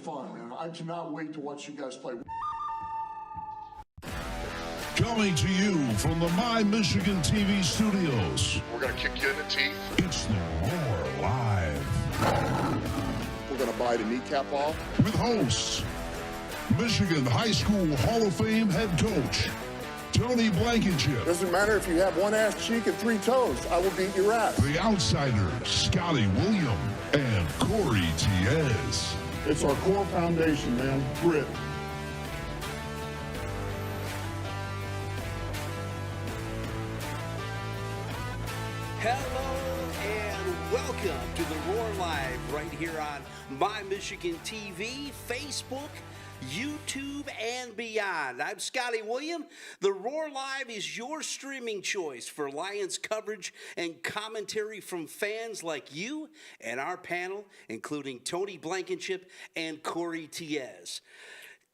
fun, and I cannot wait to watch you guys play. Coming to you from the My Michigan TV studios. We're going to kick you in the teeth. It's the Roar Live. We're going to bite a kneecap off. With hosts, Michigan High School Hall of Fame head coach, Tony Blankenship. Doesn't matter if you have one ass cheek and 3 toes. I will beat your ass. The Outsider, Scotty William, and Corey Tiez. It's our core foundation, man. Grit. Hello and welcome to the Roar Live right here on My Michigan TV, Facebook, YouTube, and beyond. I'm Scotty William. The Roar Live is your streaming choice for Lions coverage and commentary from fans like you and our panel, including Tony Blankenship and Corey Tiez.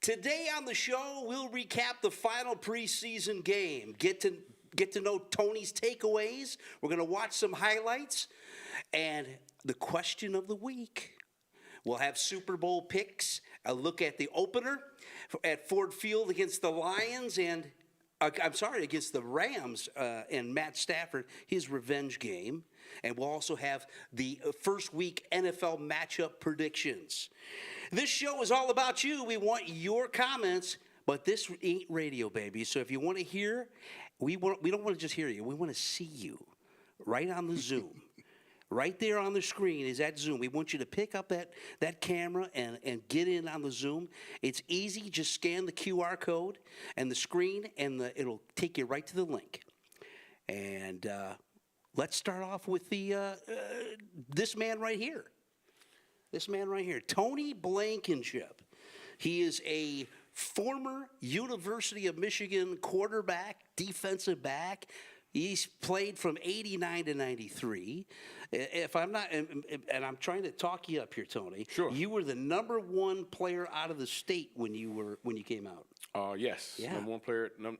Today on the show, we'll recap the final preseason game, get to know Tony's takeaways. We're going to watch some highlights. And the question of the week. We'll have Super Bowl picks, a look at the opener at Ford Field against the Lions and, against the Rams and Matt Stafford, his revenge game. And we'll also have the first week NFL matchup predictions. This show is all about you. We want your comments, but this ain't radio, baby. So if you want to hear, we don't want to just hear you. We want to see you right on the Zoom. Right there on the screen is that Zoom. We want you to pick up that camera and get in on the Zoom. It's easy. Just scan the QR code and the screen, and it'll take you right to the link. And let's start off with this man right here. This man right here, Tony Blankenship. He is a former University of Michigan quarterback, defensive back. He's played from 89 to 93. If I'm not, and I'm trying to talk you up here, Tony. Sure. You were the #1 player out of the state when you came out. Yes. Yeah. Number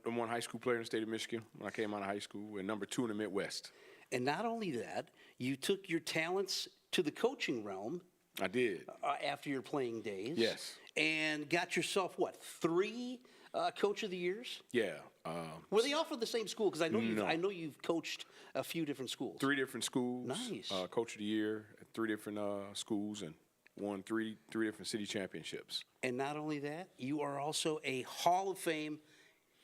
one high school player in the state of Michigan when I came out of high school, and #2 in the Midwest. And not only that, you took your talents to the coaching realm. I did. After your playing days. Yes. And got yourself, 3 Coach of the Years? Yeah. Were they all from the same school? Because I know No. you've coached a few different schools. 3 different schools. Nice. Coach of the Year at 3 different schools, and won 3 different city championships. And not only that, you are also a Hall of Fame,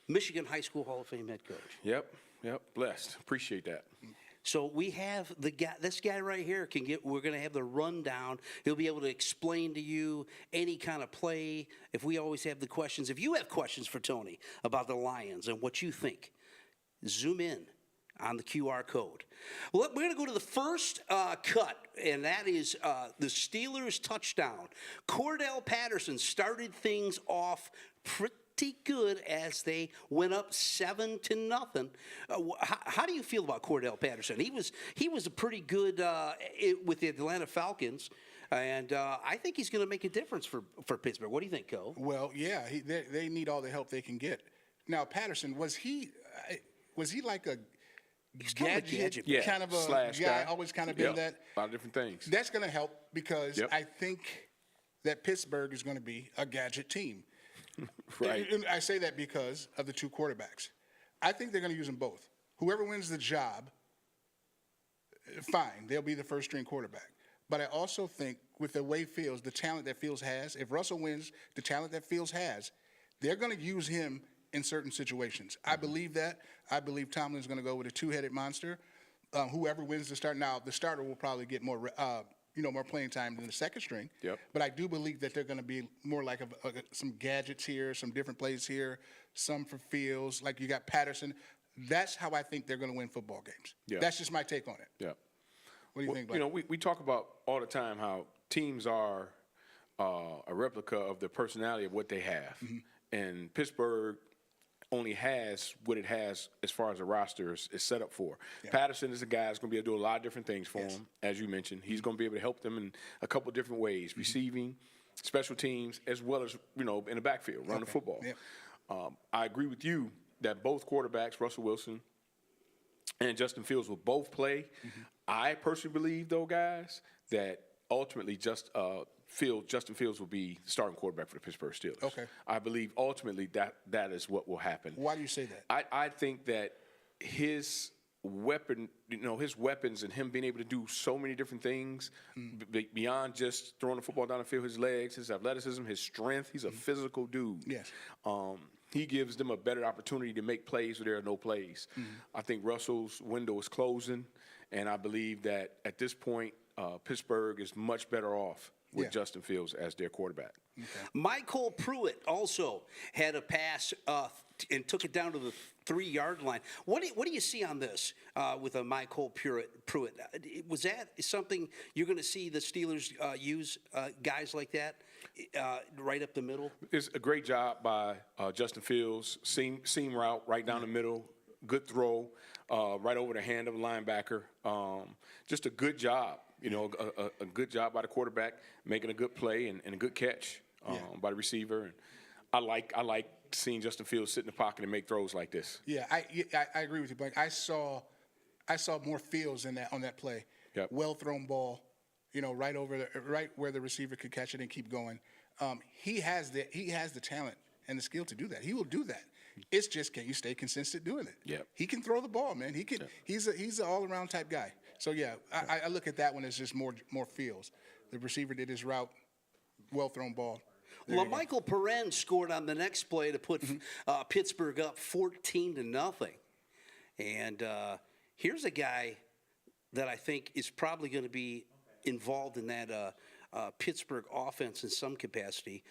Michigan High School Hall of Fame head coach. Yep. Blessed. Appreciate that. So we have this guy right here we're going to have the rundown. He'll be able to explain to you any kind of play. If we always have the questions, if you have questions for Tony about the Lions and what you think, zoom in on the QR code. Well, we're going to go to the first cut, and that is the Steelers touchdown. Cordell Patterson started things off pretty good as they went up 7-0. How do you feel about Cordell Patterson? He was a pretty good with the Atlanta Falcons, and I think he's going to make a difference for Pittsburgh. What do you think, Co? Well, yeah, they need all the help they can get. Now, Patterson, was he like a gadget yeah, kind of a slash guy? Always kind of been that. A lot of different things. That's going to help because I think that Pittsburgh is going to be a gadget team. Right. And I say that because of the 2 quarterbacks. I think they're going to use them both. Whoever wins the job, fine, they'll be the first-string quarterback. But I also think with the way Fields, the talent that Fields has, if Russell wins, the talent that Fields has, they're going to use him in certain situations. I believe that. I believe Tomlin's going to go with a 2-headed monster. Whoever wins the start, now the starter will probably get more more playing time than the second string. Yep. But I do believe that they're going to be more like some gadgets here, some different plays here, some for Fields. Like you got Patterson. That's how I think they're going to win football games. Yeah. That's just my take on it. Yeah. What do you think about it? We talk about all the time how teams are a replica of the personality of what they have. Mm-hmm. And Pittsburgh only has what it has as far as the roster is set up for. Yeah. Patterson is a guy that's going to be able to do a lot of different things for him, as you mentioned. He's going to be able to help them in a couple of different ways, receiving, special teams, as well as, in the backfield, running the football. Yeah. I agree with you that both quarterbacks, Russell Wilson and Justin Fields, will both play. Mm-hmm. I personally believe, though, guys, that ultimately Justin Fields will be the starting quarterback for the Pittsburgh Steelers. Okay. I believe ultimately that is what will happen. Why do you say that? I think that his weapons and him being able to do so many different things beyond just throwing the football down the field, his legs, his athleticism, his strength. He's a physical dude. Yes. He gives them a better opportunity to make plays where there are no plays. I think Russell's window is closing, and I believe that at this point, Pittsburgh is much better off with Justin Fields as their quarterback. Okay. Michael Pruitt also had a pass and took it down to the 3-yard line. What do you see on this with a Michael Pruitt? Was that something you're going to see the Steelers use guys like that right up the middle? It's a great job by Justin Fields. Seam route right down the middle. Good throw right over the hand of a linebacker. Just a good job. A good job by the quarterback, making a good play and a good catch by the receiver. And I like seeing Justin Fields sit in the pocket and make throws like this. Yeah, I agree with you, Blake. I saw more Fields on that play. Yep. Well thrown ball, right where the receiver could catch it and keep going. He has the talent and the skill to do that. He will do that. It's just, can you stay consistent doing it? Yep. He can throw the ball, man. He can. Yep. He's an all around type guy. So yeah, I look at that one as just more Fields. The receiver did his route, well thrown ball. LaMichael Perrin scored on the next play to put Pittsburgh up 14-0. And here's a guy that I think is probably going to be involved in that Pittsburgh offense in some capacity,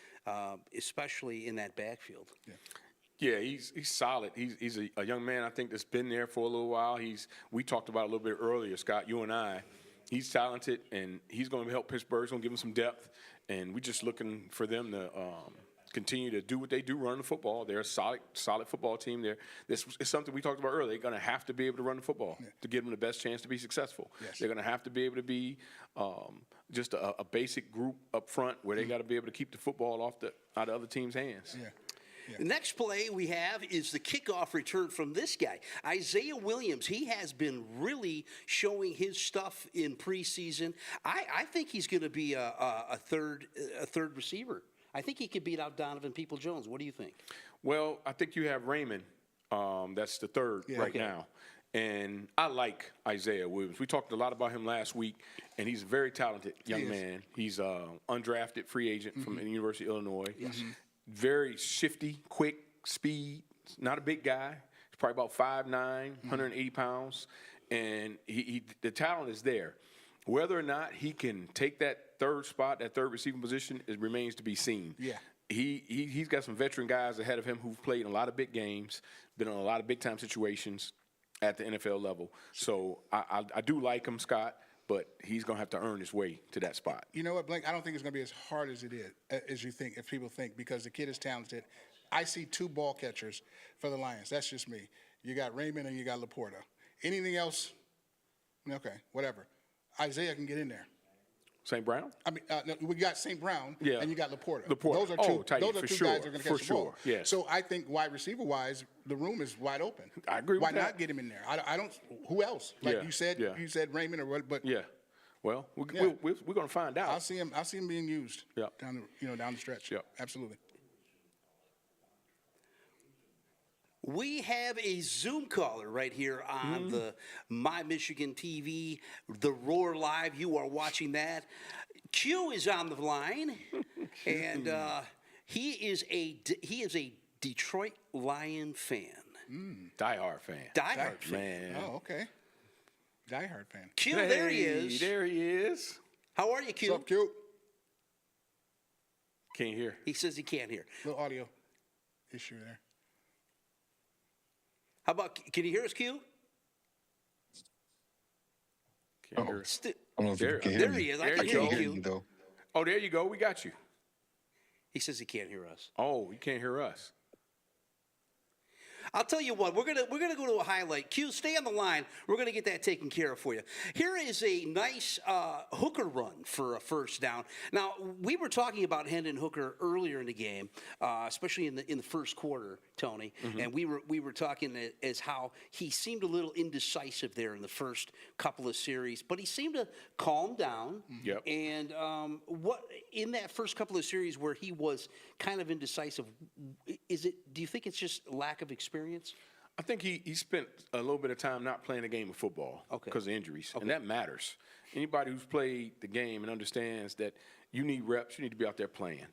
especially in that backfield. Yeah, he's solid. He's a young man, I think, that's been there for a little while. We talked about it a little bit earlier, Scott, you and I. He's talented, and he's going to help Pittsburgh. He's going to give him some depth, and we're just looking for them to continue to do what they do, run the football. They're a solid football team. This is something we talked about earlier. They're going to have to be able to run the football to give them the best chance to be successful. Yes. They're going to have to be able to be just a basic group up front where they got to be able to keep the football out of other teams' hands. Yeah. The next play we have is the kickoff return from this guy, Isaiah Williams. He has been really showing his stuff in preseason. I think he's going to be a third receiver. I think he could beat out Donovan Peoples-Jones. What do you think? Well, I think you have Raymond. That's the third now. And I like Isaiah Williams. We talked a lot about him last week, and he's a very talented young man. He's an undrafted free agent from the University of Illinois. Yes. Very shifty, quick, speed. Not a big guy. He's probably about 5'9", 180 pounds. And the talent is there. Whether or not he can take that third spot, that third receiving position, it remains to be seen. Yeah. He's got some veteran guys ahead of him who've played in a lot of big games, been in a lot of big-time situations at the NFL level. So I do like him, Scott, but he's going to have to earn his way to that spot. You know what, Blake? I don't think it's going to be as hard as it is, as you think, if people think, because the kid is talented. I see 2 ball catchers for the Lions. That's just me. You got Raymond and you got Laporta. Anything else? Okay, whatever. Isaiah can get in there. St. Brown? I mean, no, we got St. Brown and you got Laporta. Those are two, two for guys sure, that are going to catch the ball. Yes. So I think wide receiver-wise, the room is wide open. I agree with Why that. not get him in there? I don't. Who else? Like you said Raymond or what? But yeah. Well, we're going to find out. I'll see him being used. Yeah. Down the stretch. Yeah. Absolutely. We have a Zoom caller right here on the My Michigan TV, the Roar Live. You are watching that. Q is on the line, and he is a Detroit Lion fan. Diehard fan. Diehard fan. Oh, okay. Diehard fan. Q, there he is. There he is. How are you, Q? What's up, Q? Can't hear. He says he can't hear. Little audio issue there. How about, can you hear us, Q? Can't hear. I don't know if you can hear There me. he is. I There can you hear go. you, Hear you, Q. though. Oh, there you go. We got you. He says he can't hear us. Oh, you can't hear us. I'll tell you what, we're gonna go to a highlight. Q, stay on the line. We're gonna get that taken care of for you. Here is a nice Hooker run for a first down. Now, we were talking about Hendon Hooker earlier in the game, especially in the first quarter, Tony, and we were talking as how he seemed a little indecisive there in the first couple of series, but he seemed to calm down. Yep. And what in that first couple of series where he was kind of indecisive, do you think it's just lack of experience? I think he spent a little bit of time not playing a game of football because of injuries, and that matters. Anybody who's played the game and understands that you need reps, you need to be out there playing.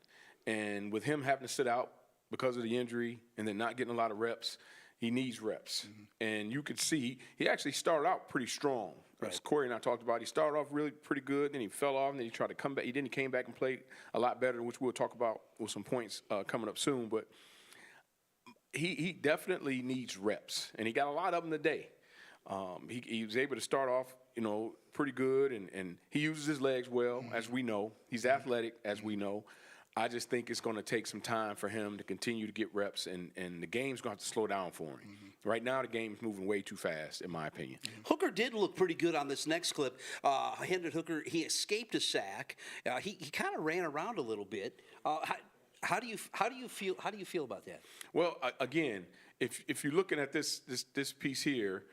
And with him having to sit out because of the injury and then not getting a lot of reps, he needs reps. And you could see he actually started out pretty strong. As Corey and I talked about, he started off really pretty good, then he fell off, and then he tried to come back. He came back and played a lot better, which we'll talk about with some points coming up soon. But he definitely needs reps, and he got a lot of them today. He was able to start off, pretty good, and he uses his legs well, as we know. He's athletic, as we know. I just think it's going to take some time for him to continue to get reps, and the game's going to have to slow down for him. Right now, the game's moving way too fast, in my opinion. Hooker did look pretty good on this next clip. Hendon Hooker, he escaped a sack. He kind of ran around a little bit. How do you feel about that? Well, again, if you're looking at this piece here,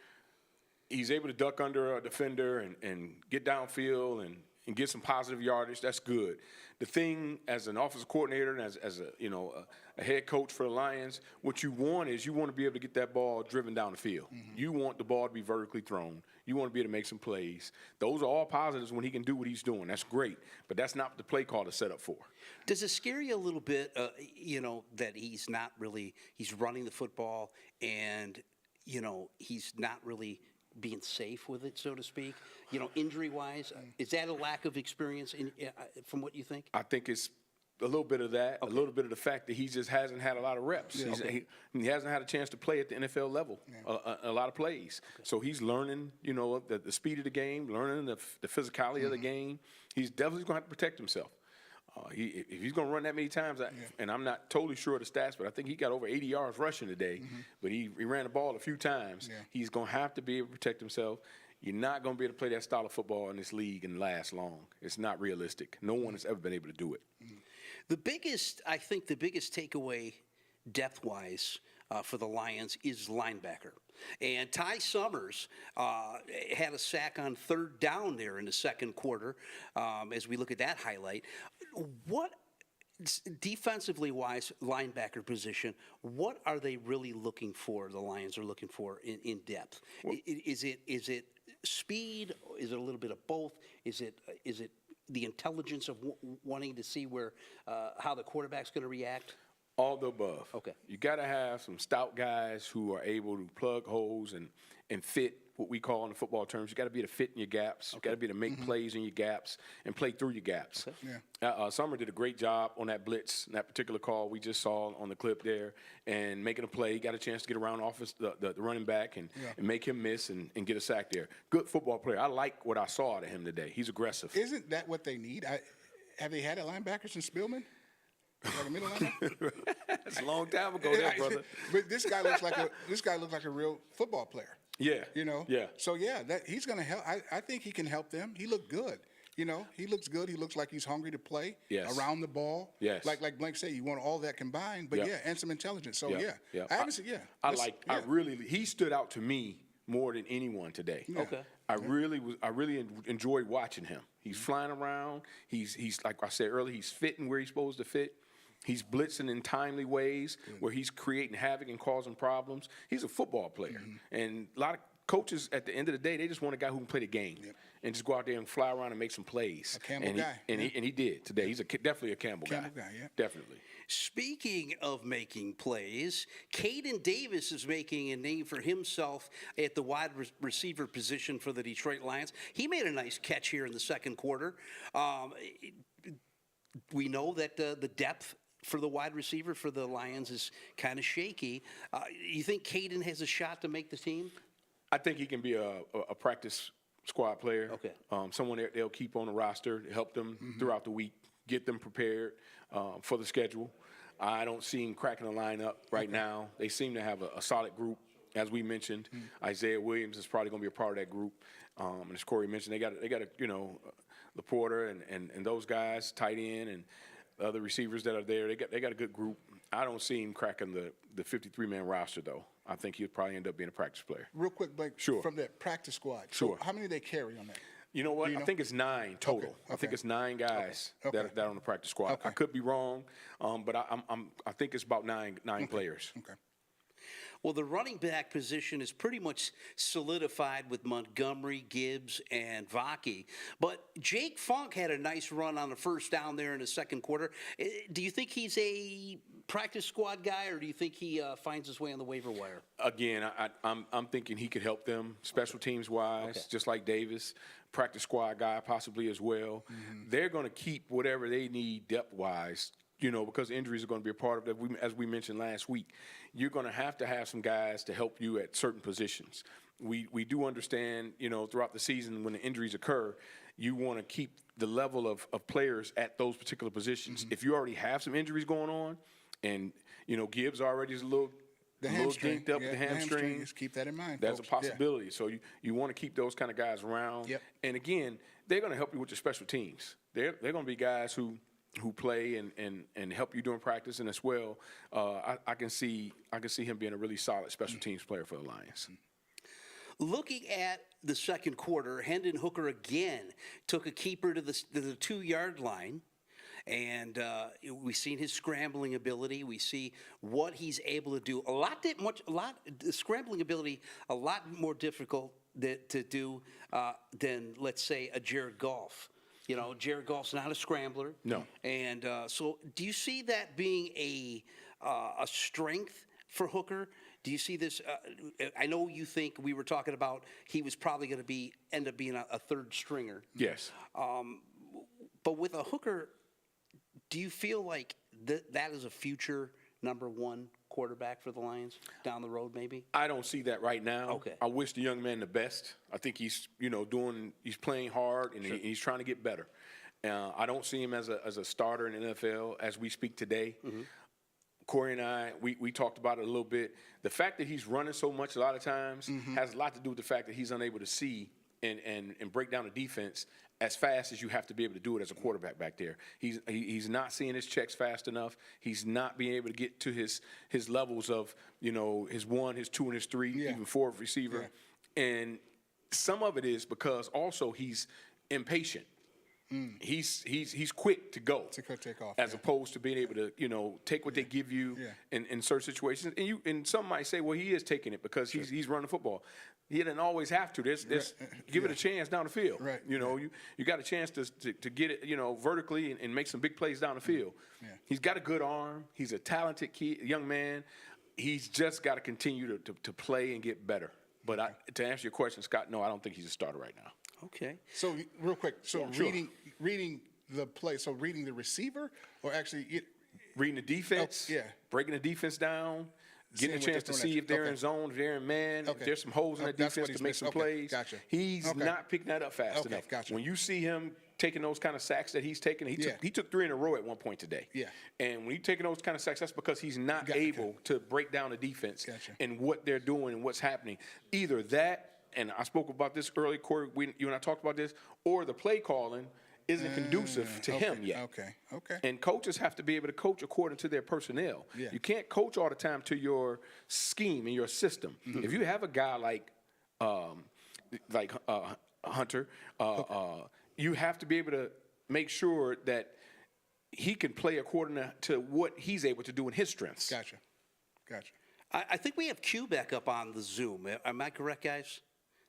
he's able to duck under a defender and get downfield and get some positive yardage. That's good. The thing, as an offensive coordinator and as a head coach for the Lions, what you want is you want to be able to get that ball driven down the field. You want the ball to be vertically thrown. You want to be able to make some plays. Those are all positives when he can do what he's doing. That's great, but that's not what the play call is set up for. Does it scare you a little bit, that he's running the football and, he's not really being safe with it, so to speak, injury-wise? Is that a lack of experience from what you think? I think it's a little bit of that, a little bit of the fact that he just hasn't had a lot of reps. He hasn't had a chance to play at the NFL level, a lot of plays. So he's learning, the speed of the game, learning the physicality of the game. He's definitely going to have to protect himself. If he's going to run that many times, and I'm not totally sure of the stats, but I think he got over 80 yards rushing today, but he ran the ball a few times. He's going to have to be able to protect himself. You're not going to be able to play that style of football in this league and last long. It's not realistic. No one has ever been able to do it. The biggest takeaway depth-wise for the Lions is linebacker. And Ty Summers had a sack on third down there in the second quarter as we look at that highlight. What, defensively wise, linebacker position, what are they really looking for, the Lions are looking for in depth? Well, is it speed? Is it a little bit of both? Is it the intelligence of wanting to see how the quarterback's going to react? All the above. Okay. You got to have some stout guys who are able to plug holes and fit, what we call in the football terms. You got to be able to fit in your gaps. You got to be able to make plays in your gaps and play through your gaps. Okay. Summer did a great job on that blitz, that particular call we just saw on the clip there, and making a play. He got a chance to get around off the running back and make him miss and get a sack there. Good football player. I like what I saw out of him today. He's aggressive. Isn't that what they need? Have they had a linebacker since Spillman? Like a middle linebacker? That's a long time ago, there, brother. But this guy looks like a real football player. Yeah. Yeah. So he's going to help. I think he can help them. He looked good. He looks good. He looks like he's hungry to play around the ball. Yes. Like Blank said, you want all that combined. But and some intelligence. So I haven't seen. He stood out to me more than anyone today. Yeah. Okay. I really enjoyed watching him. He's flying around. He's like I said earlier, he's fitting where he's supposed to fit. He's blitzing in timely ways where he's creating havoc and causing problems. He's a football player. And a lot of coaches, at the end of the day, they just want a guy who can play the game and just go out there and fly around and make some plays. A Campbell guy. And he did today. He's definitely a Campbell guy. Definitely. Speaking of making plays, Caden Davis is making a name for himself at the wide receiver position for the Detroit Lions. He made a nice catch here in the second quarter. We know that the depth for the wide receiver for the Lions is kind of shaky. You think Caden has a shot to make the team? I think he can be a practice squad player. Okay. Someone they'll keep on the roster to help them throughout the week, get them prepared for the schedule. I don't see him cracking the lineup right now. They seem to have a solid group, as we mentioned. Isaiah Williams is probably going to be a part of that group. And as Corey mentioned, they got Laporta and those guys, tight end, and the other receivers that are there. They got a good group. I don't see him cracking the 53-man roster, though. I think he'll probably end up being a practice player. Real quick, Blake, Sure. from that practice squad. Sure. So how many do they carry on that? You know what? Do you know? I think it's 9 total. Okay. I think it's 9 guys Okay. that are on the practice squad. Okay. I could be wrong, but I think it's about nine players. Okay. Well, the running back position is pretty much solidified with Montgomery, Gibbs, and Vaki. But Jake Funk had a nice run on the first down there in the second quarter. Do you think he's a practice squad guy, or do you think he finds his way on the waiver wire? Again, I'm thinking he could help them special teams wise, just like Davis, practice squad guy possibly as well. They're going to keep whatever they need depth wise. Because injuries are going to be a part of that. As we mentioned last week, you're going to have some guys to help you at certain positions. We do understand, throughout the season when the injuries occur, you want to keep the level of players at those particular positions. If you already have some injuries going on, and Gibbs already is a little dinked up with the hamstring. Just keep that in mind. That's folks. a possibility. So you want to keep those kind of guys around. Yep. And again, they're going to help you with your special teams. They're going to be guys who play and help you during practice, and as well, I can see him being a really solid special teams player for the Lions. Looking at the second quarter, Hendon Hooker again took a keeper to the 2-yard line. And we've seen his scrambling ability. We see what he's able to do. The scrambling ability a lot more difficult to do than, let's say, a Jared Goff. Jared Goff's not a scrambler. No. And so do you see that being a strength for Hooker? Do you see this? I know you think we were talking about he was probably going to end up being a third stringer. Yes. But with a Hooker, do you feel like that is a future number 1 quarterback for the Lions down the road, maybe? I don't see that right now. Okay. I wish the young man the best. I think he's he's playing hard and he's trying to get better. I don't see him as a starter in the NFL as we speak today. Corey and I, we talked about it a little bit. The fact that he's running so much a lot of times has a lot to do with the fact that he's unable to see and break down a defense as fast as you have to be able to do it as a quarterback back there. He's not seeing his checks fast enough. He's not being able to get to his levels of, his 1, his 2, and his 3, even 4 receiver. Yeah. And some of it is because also he's impatient. He's quick to go. Take off. As opposed to being able to, take what they give you in certain situations. And some might say, well, he is taking it because he's running football. He didn't always have to. Give it a chance down the field. Right. You got a chance to get it, vertically and make some big plays down the field. Yeah. He's got a good arm. He's a talented young man. He's just got to continue to play and get better. But to answer your question, Scott, no, I don't think he's a starter right now. Okay. So real quick, reading the play, so reading the receiver or actually reading the defense, breaking the defense down, getting a chance to see if they're in zone, if they're in man, if there's some holes in that defense to make some plays. Gotcha. He's not picking that up fast enough. Gotcha. When you see him taking those kind of sacks that he's taking, he took 3 in a row at one point today. Yeah. And when he's taking those kind of sacks, that's because he's not able to break down the defense and what they're doing and what's happening. Either that, and I spoke about this earlier, Corey, you and I talked about this, or the play calling isn't conducive to him yet. Okay. And coaches have to be able to coach according to their personnel. Yeah. You can't coach all the time to your scheme and your system. If you have a guy like Hunter, you have to be able to make sure that he can play according to what he's able to do in his strengths. Gotcha. I think we have Q back up on the Zoom. Am I correct, guys?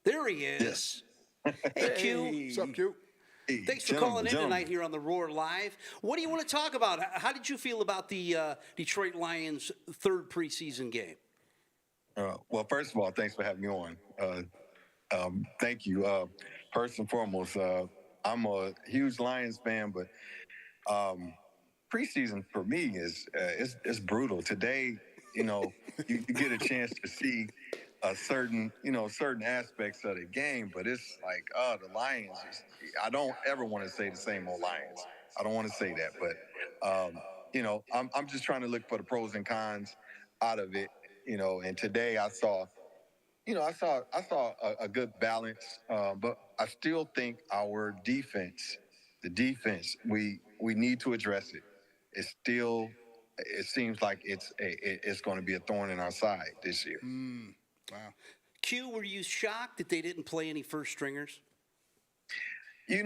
There he is. Yes. Hey, Q. What's up, Q? Hey, Thanks for calling in tonight here on the Roar Live. What do you want to talk about? How did you feel about the Detroit Lions' 3rd preseason game? Well, first of all, thanks for having me on. Thank you. First and foremost, I'm a huge Lions fan, but preseason for me is brutal. Today, you get a chance to see certain aspects of the game, but it's like, the Lions. I don't ever want to say the same old Lions. I don't want to say that, but I'm just trying to look for the pros and cons out of it. And today I saw a good balance, but I still think our defense, the defense, we need to address it. It seems like it's going to be a thorn in our side this year. Wow. Q, were you shocked that they didn't play any first stringers? Yeah,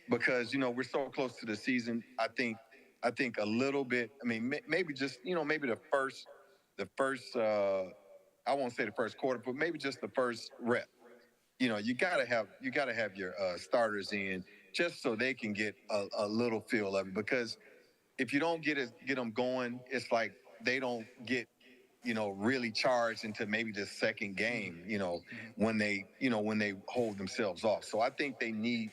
because we're so close to the season. I think a little bit. I mean, maybe just maybe the first. I won't say the first quarter, but maybe just the first rep. You gotta have your starters in just so they can get a little feel of it. Because if you don't get them going, it's like they don't get really charged into maybe the second game. When they hold themselves off. So I think they need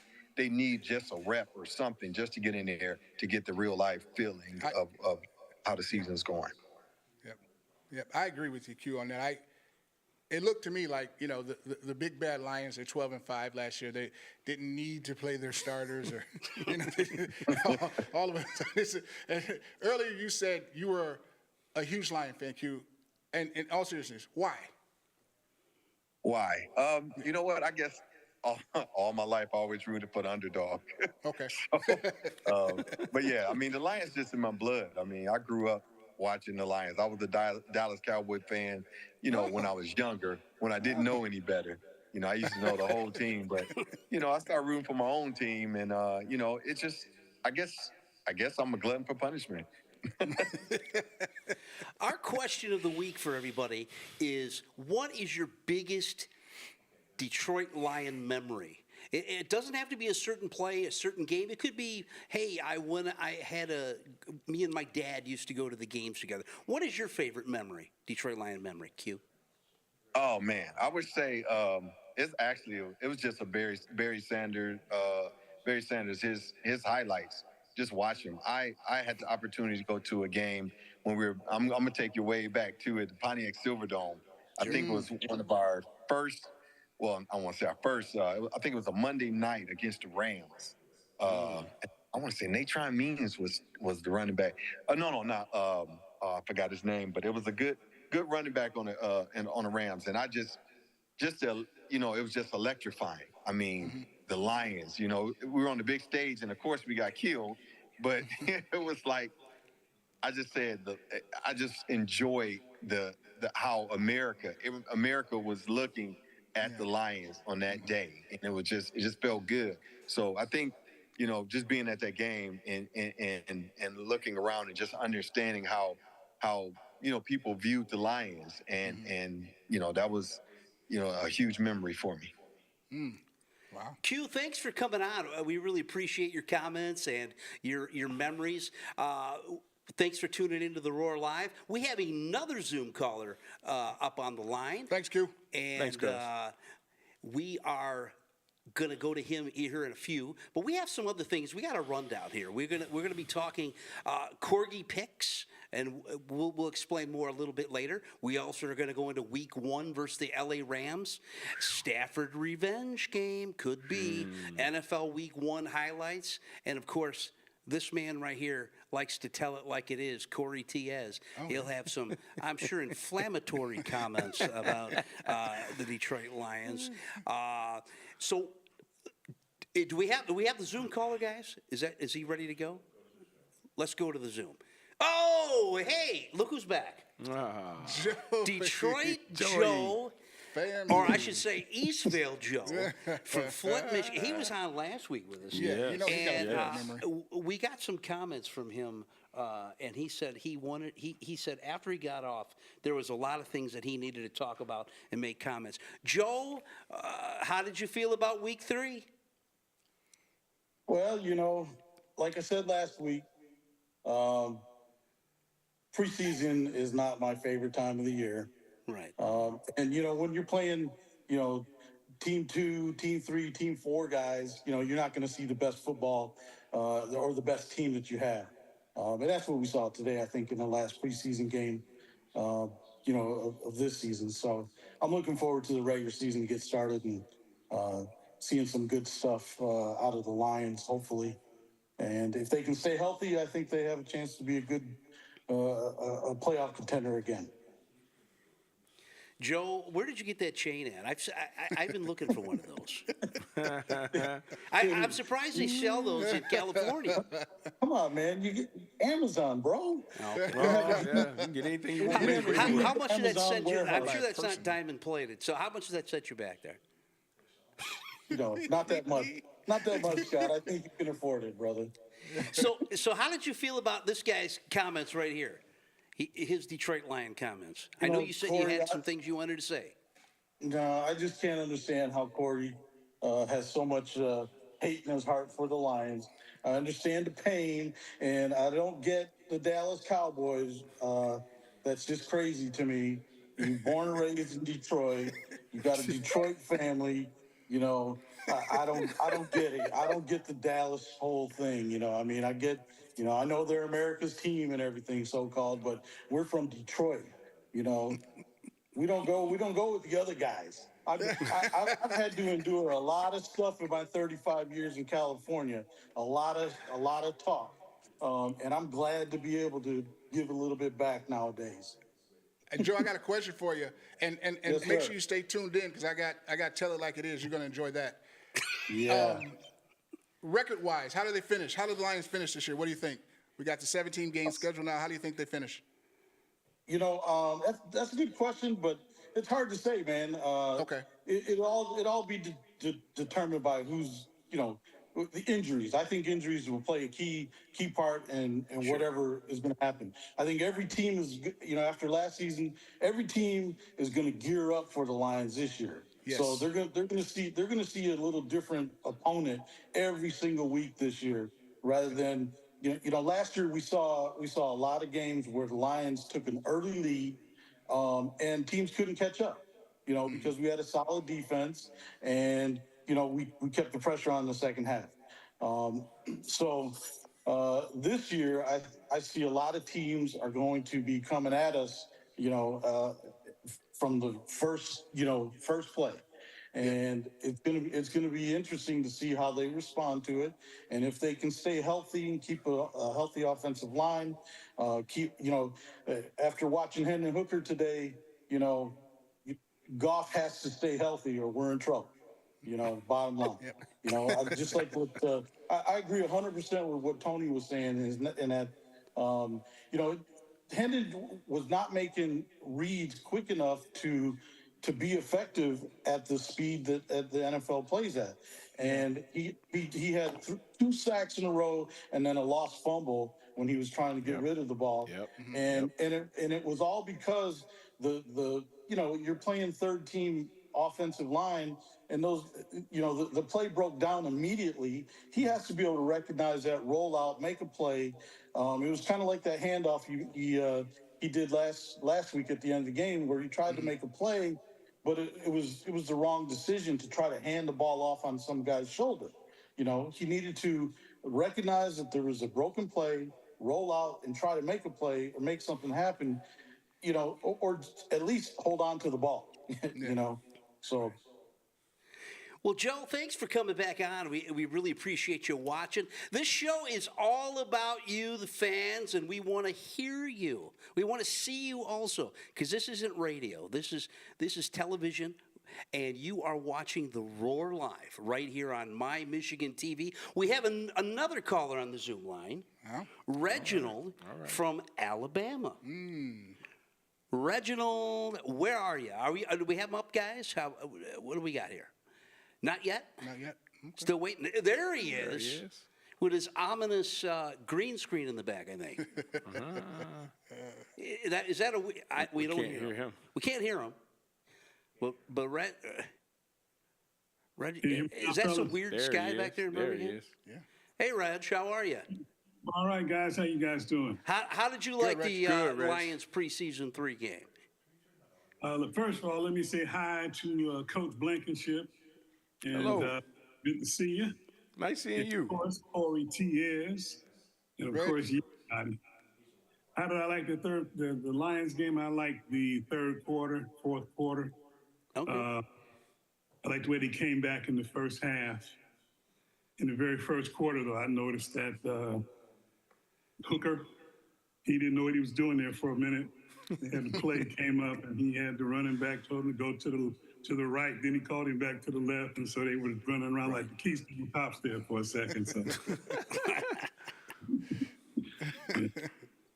just a rep or something just to get in there to get the real life feeling of how the season's going. Yep. I agree with you, Q, on that. It looked to me like, the big bad Lions, they're 12-5 last year. They didn't need to play their starters or, all of it. Earlier you said you were a huge Lion fan, Q. And in all seriousness, why? Why? You know what? I guess all my life I always rooted for the underdog. Okay. But yeah, I mean, the Lions just in my blood. I mean, I grew up watching the Lions. I was a Dallas Cowboy fan, when I was younger, when I didn't know any better. I used to know the whole team, but, I started rooting for my own team. And, it's just, I guess I'm a glutton for punishment. Our question of the week for everybody is, what is your biggest Detroit Lion memory? It doesn't have to be a certain play, a certain game. It could be, hey, me and my dad used to go to the games together. What is your favorite memory, Detroit Lion memory, Q? Oh man, I would say it was just a Barry Sanders, his highlights. Just watch him. I had the opportunity to go to a game when I'm gonna take you way back to it, the Pontiac Silverdome. I think it was one of our first. Well, I want to say our first. I think it was a Monday night against the Rams. I want to say Natron Means was the running back. No, not. I forgot his name, but it was a good running back on the Rams, and I just it was just electrifying. I mean, the Lions. We were on the big stage, and of course we got killed, but it was like I just enjoy the how America was looking at the Lions on that day, and it just felt good. So I think just being at that game and looking around and just understanding how people viewed the Lions, and that was a huge memory for me. Wow. Q, thanks for coming on. We really appreciate your comments and your memories. Thanks for tuning into the Roar Live. We have another Zoom caller up on the line. Thanks, Q. And Thanks, Chris. We are going to go to him here in a few, but we have some other things. We got a rundown here. We're gonna be talking corgi picks, and we'll explain more a little bit later. We also are going to go into Week 1 versus the LA Rams. Stafford revenge game could be NFL Week 1 highlights, and of course, this man right here likes to tell it like it is, Corey Tiez. He'll have some, I'm sure, inflammatory comments about the Detroit Lions. So, do we have the Zoom caller, guys? Is he ready to go? Let's go to the Zoom. Oh, hey, look who's back. Detroit Joe. Family. Or I should say Eastvale Joe from Flint, Michigan. He was on last week with us. Yeah, he got a And good memory. we got some comments from him, and he said he said after he got off, there was a lot of things that he needed to talk about and make comments. Joe, how did you feel about Week 3? Well, like I said last week, preseason is not my favorite time of the year. Right. And when you're playing, team 2, team 3, team 4 guys, you're not going to see the best football or the best team that you have. And that's what we saw today, I think, in the last preseason game, of this season. So I'm looking forward to the regular season to get started and seeing some good stuff out of the Lions, hopefully. And if they can stay healthy, I think they have a chance to be a good a playoff contender again. Joe, where did you get that chain at? I've been looking for one of those. I'm surprised they sell those in California. Come on, man. You get Amazon, bro. Yeah, you can get anything you want. How much did that Amazon set you? I'm warehouse. sure that's not diamond plated. So how much does that set you back there? Not that much. Not that much, Scott. I think you can afford it, brother. So how did you feel about this guy's comments right here? His Detroit Lion comments. I know you said Corey, you had some things you wanted to say. No, I just can't understand how Corey has so much hate in his heart for the Lions. I understand the pain, and I don't get the Dallas Cowboys. That's just crazy to me. You're born and raised in Detroit. You got a Detroit family. I don't get it. I don't get the Dallas whole thing. I mean, I get. I know they're America's team and everything, so-called, but we're from Detroit. We don't go with the other guys. I've had to endure a lot of stuff in my 35 years in California, a lot of talk, and I'm glad to be able to give a little bit back nowadays. And Joe, I got a question for you, and Yes, make sir. sure you stay tuned in because I got to tell it like it is. You're going to enjoy that. Yeah. Record-wise, how do they finish? How did the Lions finish this year? What do you think? We got the 17-game schedule now. How do you think they finish? That's a good question, but it's hard to say, man. Okay. It'll all be determined by who's, the injuries. I think injuries will play a key part in whatever is going to happen. I think every team is, after last season, every team is going to gear up for the Lions this year. Yes. So they're going to see a little different opponent every single week this year, rather than. Last year we saw a lot of games where the Lions took an early lead, and teams couldn't catch up. Because we had a solid defense, and we kept the pressure on in the second half. This year I see a lot of teams are going to be coming at us, from the first play. And it's gonna be interesting to see how they respond to it, and if they can stay healthy and keep a healthy offensive line. After watching Hendon Hooker today, Goff has to stay healthy or we're in trouble. Bottom line. I just like what I agree 100% with what Tony was saying, in that Hendon was not making reads quick enough to be effective at the speed that the NFL plays at. And he had 2 sacks in a row and then a lost fumble when he was trying to get rid of the ball. Yep. And it was all because you're playing third team offensive line, and those the play broke down immediately. He has to be able to recognize that, roll out, make a play. It was kind of like that handoff he did last week at the end of the game, where he tried to make a play, but it was the wrong decision to try to hand the ball off on some guy's shoulder. He needed to recognize that there was a broken play, roll out, and try to make a play or make something happen, or at least hold on to the ball, So. Well, Joe, thanks for coming back on. We really appreciate you watching. This show is all about you, the fans, and we want to hear you. We want to see you also, because this isn't radio. This is television, and you are watching The Roar live right here on My Michigan TV. We have another caller on the Zoom line, Reginald from Alabama. Reginald, where are you? Do we have him up, guys? What do we got here? Not yet? Not yet. Okay. Still waiting. There he is. With his ominous green screen in the back, I think. We don't hear him. We can't hear him. But Red, is that some weird sky back there in Birmingham? There he is. Yeah. Hey, Reg, how are you? All right, guys. How you guys doing? How did you like the Lions preseason 3 game? First of all, let me say hi to Coach Blankenship. And, hello. Good to see you. Nice seeing you. Of course, Corey Tiez. And of course, you. How did I like the Lions game? I liked the fourth quarter. Okay. I liked the way they came back in the first half. In the very first quarter, though, I noticed that Hooker, he didn't know what he was doing there for a minute. They had the play came up, and he had the running back told him to go to the right. Then he called him back to the left, and so they were running around like the Keystone Cops there for a second. So.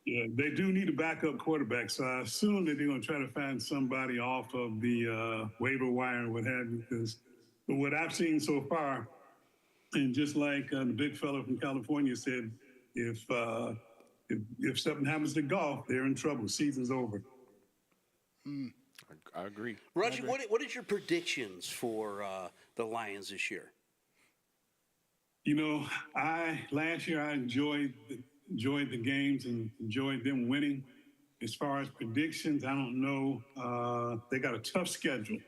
Yeah, they do need a backup quarterback, so I assume that they're going to try to find somebody off of the waiver wire and what have you. Because what I've seen so far, and just like the big fellow from California said, if something happens to golf, they're in trouble. Season's over. I agree. Roger, what is your predictions for the Lions this year? You know, last year I enjoyed the games and enjoyed them winning. As far as predictions, I don't know. They got a tough schedule.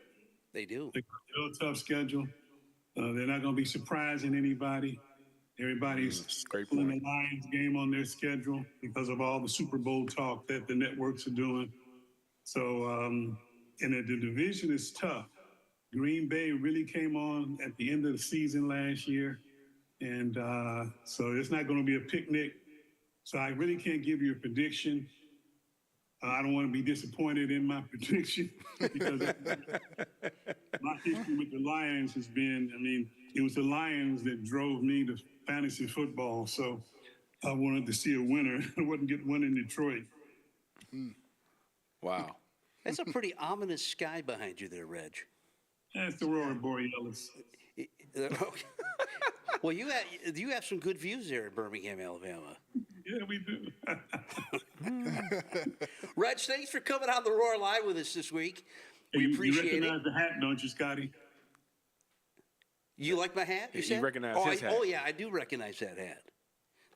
They do. They got a real tough schedule. They're not going to be surprising anybody. Everybody's pulling the Lions game on their schedule because of all the Super Bowl talk that the networks are doing. So, and the division is tough. Green Bay really came on at the end of the season last year. And so it's not going to be a picnic. So I really can't give you a prediction. I don't want to be disappointed in my prediction because my history with the Lions has been, I mean, it was the Lions that drove me to fantasy football. So I wanted to see a winner. I wouldn't get one in Detroit. Wow. That's a pretty ominous sky behind you there, Reg. That's the Aurora Borealis. Well, you have some good views there in Birmingham, Alabama. Yeah, we do. Reg, thanks for coming on the Roar Live with us this week. We appreciate it. You recognize the hat, don't you, Scotty? You like my hat? You said? You recognize his hat. Oh, yeah, I do recognize that hat.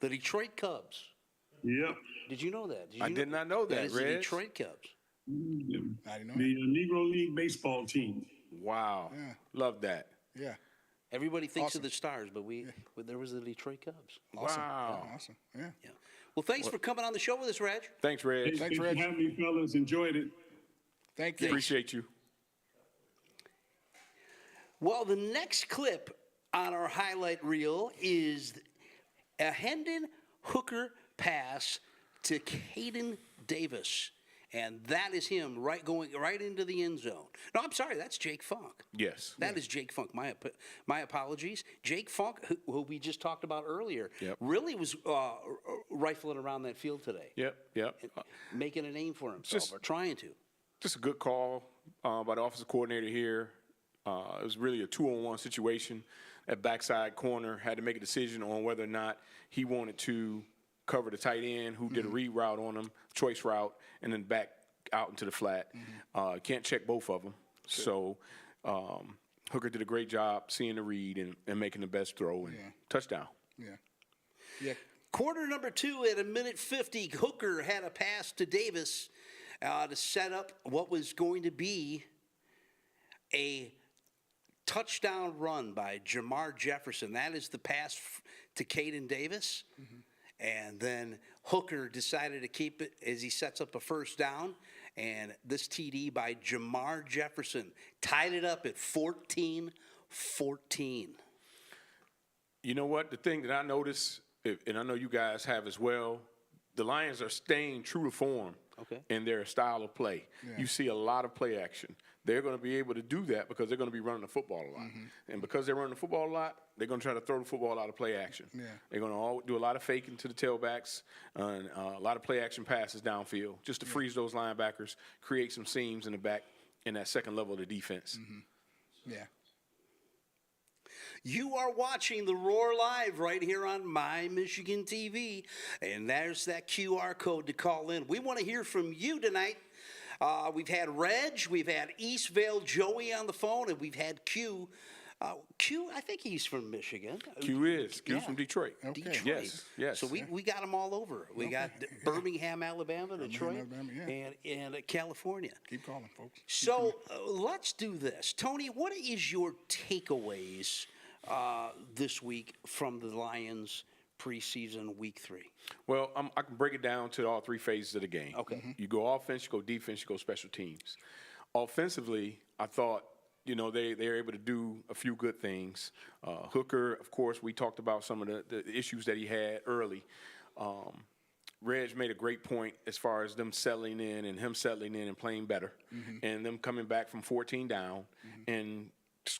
The Detroit Cubs. Yep. Did you know that? I did not know that, That is the Reg. Detroit Cubs. I didn't know The Negro League baseball team. Wow. Yeah. Love that. Yeah. Everybody thinks Awesome. of the Stars, but there was the Detroit Cubs. Awesome. Wow. Awesome. Yeah. Yeah. Well, thanks for coming on the show with us, Reg. Thanks, Reg. Thanks, for Reg. having me, fellas. Enjoyed it. Thank you. Appreciate you. Well, the next clip on our highlight reel is a Hendon Hooker pass to Caden Davis. And that is him going right into the end zone. No, I'm sorry, that's Jake Funk. Yes. That is Jake Funk. My apologies. Jake Funk, who we just talked about earlier, Yep. really was rifling around that field today. Yep. Making a name for himself, or trying to. Just a good call by the offensive coordinator here. It was really a 2-on-1 situation. At backside corner had to make a decision on whether or not he wanted to cover the tight end, who did a read route on him, choice route, and then back out into the flat. Can't check both of them. So Hooker did a great job seeing the read and making the best throw and touchdown. Yeah. Quarter number 2 at 1:50, Hooker had a pass to Davis to set up what was going to be a touchdown run by Jamar Jefferson. That is the pass to Caden Davis. And then Hooker decided to keep it as he sets up a first down. And this TD by Jamar Jefferson tied it up at 14-14. You know what? The thing that I noticed, and I know you guys have as well, the Lions are staying true to form in their style of play. Yeah. You see a lot of play action. They're going to be able to do that because they're going to be running the football a lot. And because they're running the football a lot, they're going to try to throw the football out of play action. Yeah. They're going to do a lot of faking to the tailbacks and a lot of play action passes downfield just to freeze those linebackers, create some seams in the back in that second level of the defense. Yeah. You are watching the Roar Live right here on My Michigan TV. And there's that QR code to call in. We want to hear from you tonight. We've had Reg, we've had Eastvale Joey on the phone, and we've had Q. Q, I think he's from Michigan. Q's from Detroit. Okay. Detroit. Yes. So we got them all over. We got Birmingham, Alabama, Detroit, Alabama, and California. Keep calling, folks. So let's do this. Tony, what is your takeaways this week from the Lions preseason week 3? Well, I can break it down to all 3 phases of the game. Okay. You go offense, you go defense, you go special teams. Offensively, I thought they're able to do a few good things. Hooker, of course, we talked about some of the issues that he had early. Reg made a great point as far as them settling in and him settling in and playing better, and them coming back from 14 down and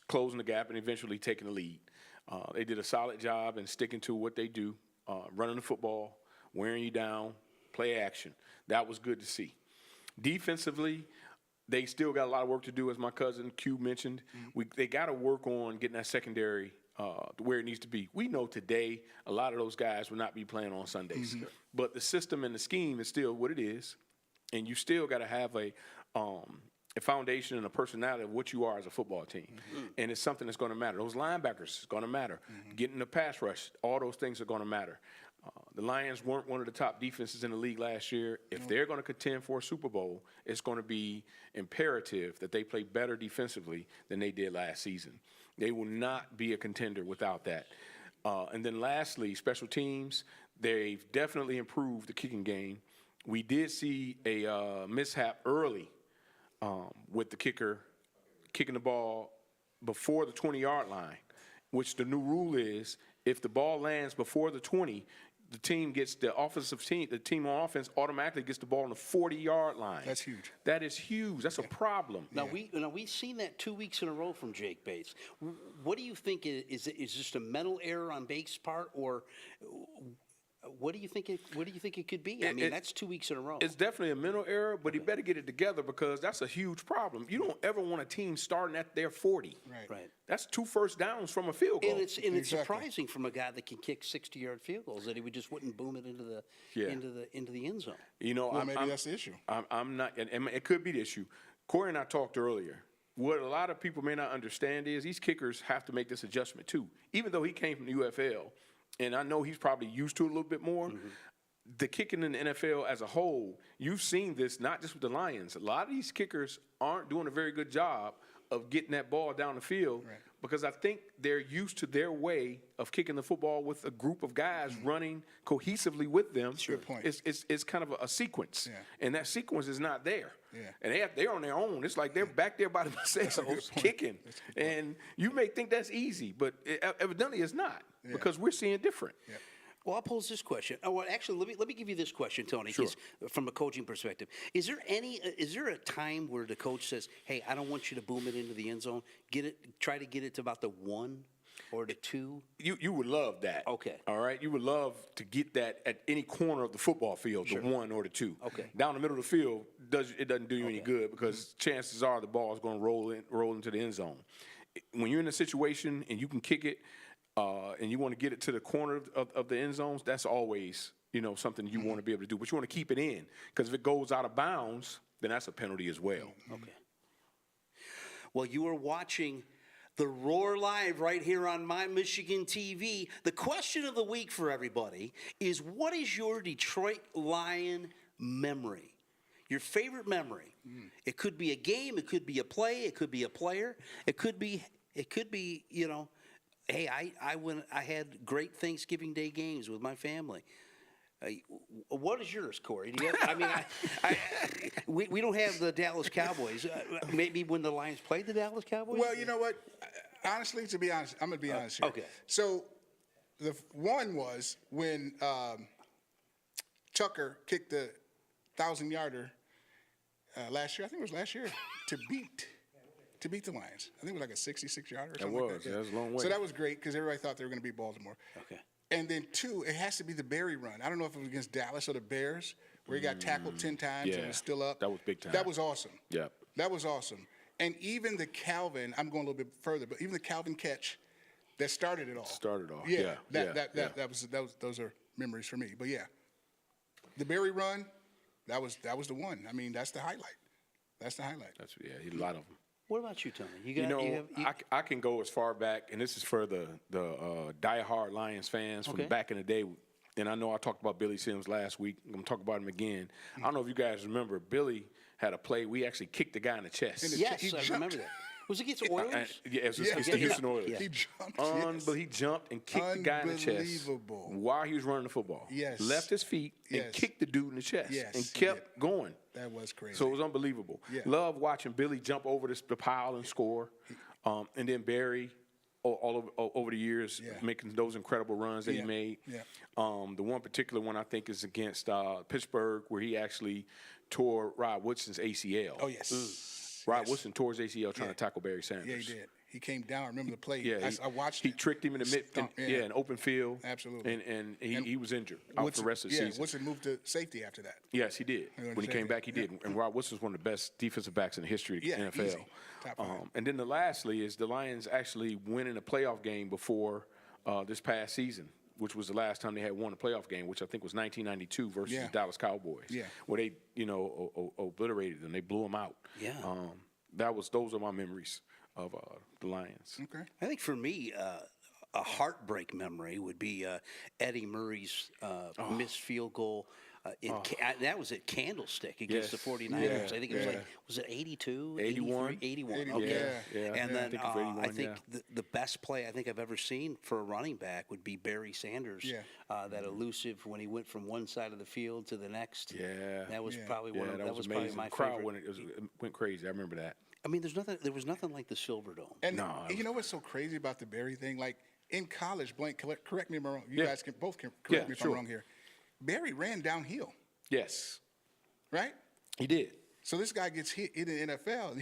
closing the gap and eventually taking the lead. They did a solid job in sticking to what they do, running the football, wearing you down, play action. That was good to see. Defensively, they still got a lot of work to do, as my cousin Q mentioned. They got to work on getting that secondary where it needs to be. We know today a lot of those guys will not be playing on Sundays, but the system and the scheme is still what it is, and you still got to have a foundation and a personality of what you are as a football team, and it's something that's going to matter. Those linebackers is going to matter. Getting the pass rush, all those things are going to matter. The Lions weren't one of the top defenses in the league last year. If they're going to contend for a Super Bowl, it's going to be imperative that they play better defensively than they did last season. They will not be a contender without that. And then lastly, special teams, they've definitely improved the kicking game. We did see a mishap early with the kicker kicking the ball before the 20-yard line, which the new rule is if the ball lands before the 20, the team on offense automatically gets the ball on the 40-yard line. That's huge. That is huge. That's a problem. Now we've seen that 2 weeks in a row from Jake Bates. What do you think is just a mental error on Bates' part, or what do you think it could be? I mean, that's 2 weeks in a row. It's definitely a mental error, but he better get it together because that's a huge problem. You don't ever want a team starting at their 40. Right. That's 2 first downs from a field goal. And it's surprising from a guy that can kick 60-yard field goals that he would just wouldn't boom it into the end zone. Maybe that's the issue. I'm not, and it could be the issue. Corey and I talked earlier. What a lot of people may not understand is these kickers have to make this adjustment too. Even though he came from the UFL, and I know he's probably used to it a little bit more, the kicking in the NFL as a whole, you've seen this not just with the Lions. A lot of these kickers aren't doing a very good job of getting that ball down the field because I think they're used to their way of kicking the football with a group of guys running cohesively with them. Good point. It's kind of a sequence, and that sequence is not there. Yeah. And they're on their own. It's like they're back there by themselves kicking. And you may think that's easy, but evidently it's not because we're seeing different. Yeah. Well, I'll pose this question. Oh, well, actually, let me give you this question, Tony. Sure. From a coaching perspective, is there a time where the coach says, "Hey, I don't want you to boom it into the end zone. Try to get it to about the 1 or the 2"? You would love that. Okay. All right. You would love to get that at any corner of the football field, the 1 or the 2. Okay. Down the middle of the field, it doesn't do you any good because chances are the ball is going to roll into the end zone. When you're in a situation and you can kick it, and you want to get it to the corner of the end zones, that's always, something you want to be able to do. But you want to keep it in because if it goes out of bounds, then that's a penalty as well. Okay. Well, you are watching the Roar Live right here on My Michigan TV. The question of the week for everybody is, what is your Detroit Lion memory? Your favorite memory? It could be a game. It could be a play. It could be a player. It could be, hey, I had great Thanksgiving Day games with my family. What is yours, Corey? Do you have, we don't have the Dallas Cowboys. Maybe when the Lions played the Dallas Cowboys? Well, you know what? Honestly, to be honest, I'm going to be honest here. Okay. So the one was when Tucker kicked the 1,000-yarder last year. I think it was last year to beat the Lions. I think it was like a 66-yarder or something like that. That was a long way. So that was great because everybody thought they were going to beat Baltimore. Okay. And then 2, it has to be the Barry run. I don't know if it was against Dallas or the Bears where he got tackled 10 times and was still up. That was big time. That was awesome. Yeah. That was awesome. And even the Calvin, I'm going a little bit further, but even the Calvin catch that started it all. Yeah. Those are memories for me. But yeah, the Barry run, that was the one. I mean, that's the highlight. That's the highlight. He had a lot of them. What about you, Tony? I can go as far back, and this is for the diehard Lions fans from back in the day. And I know I talked about Billy Sims last week. I'm going to talk about him again. I don't know if you guys remember, Billy had a play. We actually kicked the guy in the chest. Yes, I remember that. Was it against the Oilers? Yeah, it was Yeah, against the Houston Oilers. He jumped. But he jumped and kicked the guy in the chest Unbelievable. while he was running the football. Yes. Left his feet and Yes. kicked the dude in the chest Yes, and he kept going. That was crazy. So it was unbelievable. Yeah. Love watching Billy jump over the pile and score. And then Barry, all over the years, Yeah. making those incredible runs that he Yeah. made. Yeah. The one particular one I think is against Pittsburgh, where he actually tore Rod Woodson's ACL. Oh, yes. Rod Woodson tore his ACL trying to tackle Barry Sanders. Yeah, he did. He came down. I remember the play. Yeah, I watched he it. tricked him in the an open field. Absolutely. And he was injured out for the rest of the season. Woodson moved to safety after that. Yes, he did. He went When he to came safety. back, he did. And Rod Woodson was one of the best defensive backs in the history of the Yeah, NFL. easy. Top five. And then lastly is the Lions actually winning a playoff game before this past season, which was the last time they had won a playoff game, which I think was 1992 versus Yeah. the Dallas Cowboys. Yeah. Where they, obliterated them. They blew them out. Yeah. Those are my memories of the Lions. Okay. I think for me, a heartbreak memory would be Eddie Murray's missed field goal. That was at Candlestick against the 49ers. Yeah. I think it was was it 82? 81? 81. Yeah. Okay. Yeah. And I then think it's 81, I think the best play I think I've ever seen for a running back would be Barry Sanders. Yeah. That elusive when he went from one side of the field to the next. Yeah. That was probably Yeah, one of that was probably amazing. my The crowd favorite. went crazy. I remember that. I mean, there was nothing like the Silverdome. And No, you know what's so crazy about the Barry thing? Like in college, Blank, correct me if I'm wrong. You Yeah. guys can both correct Yeah, me if sure. I'm wrong here. Barry ran downhill, Yes, right? he did. So this guy gets hit in the NFL, and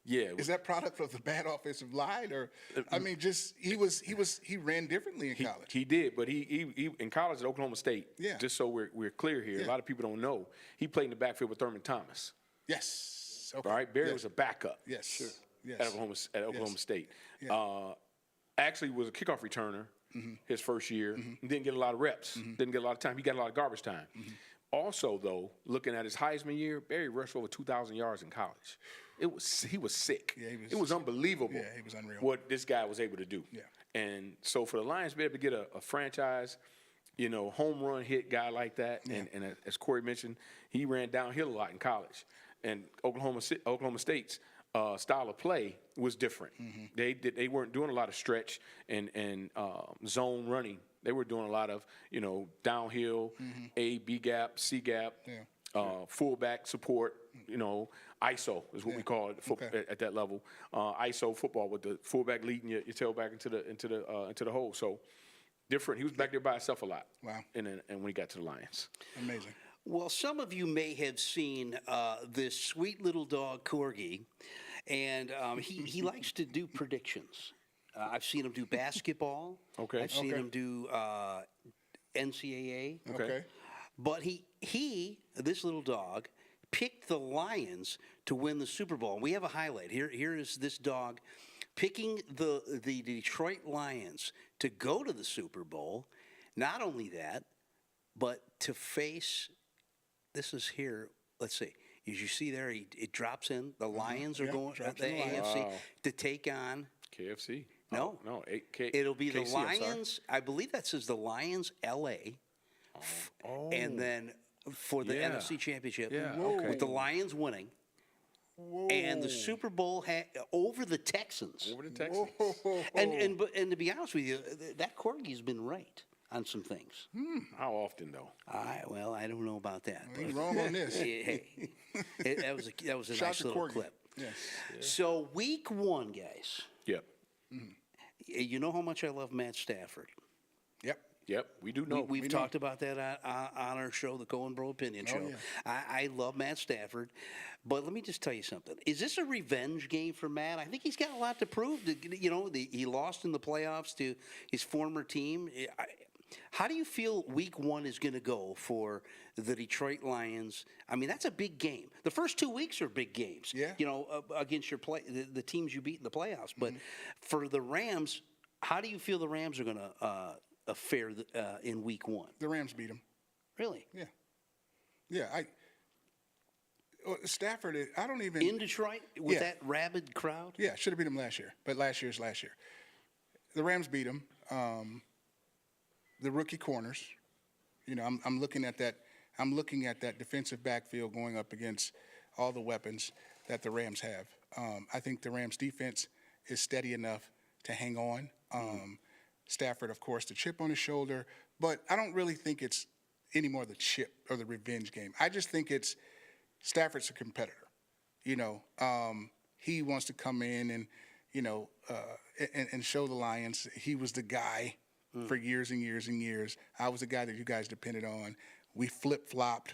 Yeah. is that product of the bad offensive line, or I mean, just he ran differently in college. He did, but he in college at Oklahoma State. Yeah. Just so we're clear here, Yeah. a lot of people don't know he played in the backfield with Thurman Thomas. Yes. Okay. All right, Barry Yes. was a backup. Yes. Sure. Yes. At Oklahoma State. Yeah. Actually was a kickoff returner his first year. Didn't get a lot of reps. Didn't get a lot of time. He got a lot of garbage time. Also, though, looking at his Heisman year, Barry rushed over 2,000 yards in college. He was sick. Yeah, it was unbelievable. Yeah, he was unreal. What this guy was able to do. Yeah. And so for the Lions to be able to get a franchise, home run hit guy like that, and as Corey mentioned, he ran downhill a lot in college. And Oklahoma State's style of play was different. They weren't doing a lot of stretch and zone running. They were doing a lot of downhill, A, B gap, C gap, fullback support. ISO is what we call it at that level. ISO football with the fullback leading your tailback into the hole. So different. He was back there by himself a lot. Wow. And when he got to the Lions. Amazing. Well, some of you may have seen this sweet little dog, Corgi, and he likes to do predictions. I've seen him do basketball. Okay. I've seen Okay. him do NCAA. Okay. But this little dog, picked the Lions to win the Super Bowl. And we have a highlight. Here is this dog picking the Detroit Lions to go to the Super Bowl. Not only that, but to face, this is here, let's see. As you see there, it drops in. The Lions are going to the drops in the Lions. AFC Wow. to take on. KFC. No. No. It'll be the KC, I'm sorry. Lions. I believe that says the Lions LA. And then for the Yeah. NFC Championship, Yeah, okay. with the Lions winning, and the Super Bowl over the Texans. Over the Texans. And to be honest with you, that Corgi's been right on some things. How often though? I don't know about that. He's wrong on this. Hey, that was a Shout nice to little Corgi. clip. Yes. So week 1, guys. Yep. You know how much I love Matt Stafford. Yep. We do know. We've talked about that on our show, the Cohen Bro Opinion Show. yeah. I love Matt Stafford, but let me just tell you something. Is this a revenge game for Matt? I think he's got a lot to prove. He lost in the playoffs to his former team. How do you feel week 1 is going to go for the Detroit Lions? I mean, that's a big game. The first 2 weeks are big games. Yeah. Against the teams you beat in the playoffs. But for the Rams, how do you feel the Rams are going to fare in week 1? The Rams beat him. Really? Yeah. Yeah. Stafford, I don't even. In Detroit with Yeah. that rabid crowd? Yeah, should have beat him last year, but last year's last year. The Rams beat him. The rookie corners, I'm looking at that. I'm looking at that defensive backfield going up against all the weapons that the Rams have. I think the Rams defense is steady enough to hang on. Stafford, of course, the chip on his shoulder, but I don't really think it's any more the chip or the revenge game. I just think it's Stafford's a competitor. He wants to come in and, and show the Lions he was the guy for years and years and years. I was the guy that you guys depended on. We flip-flopped,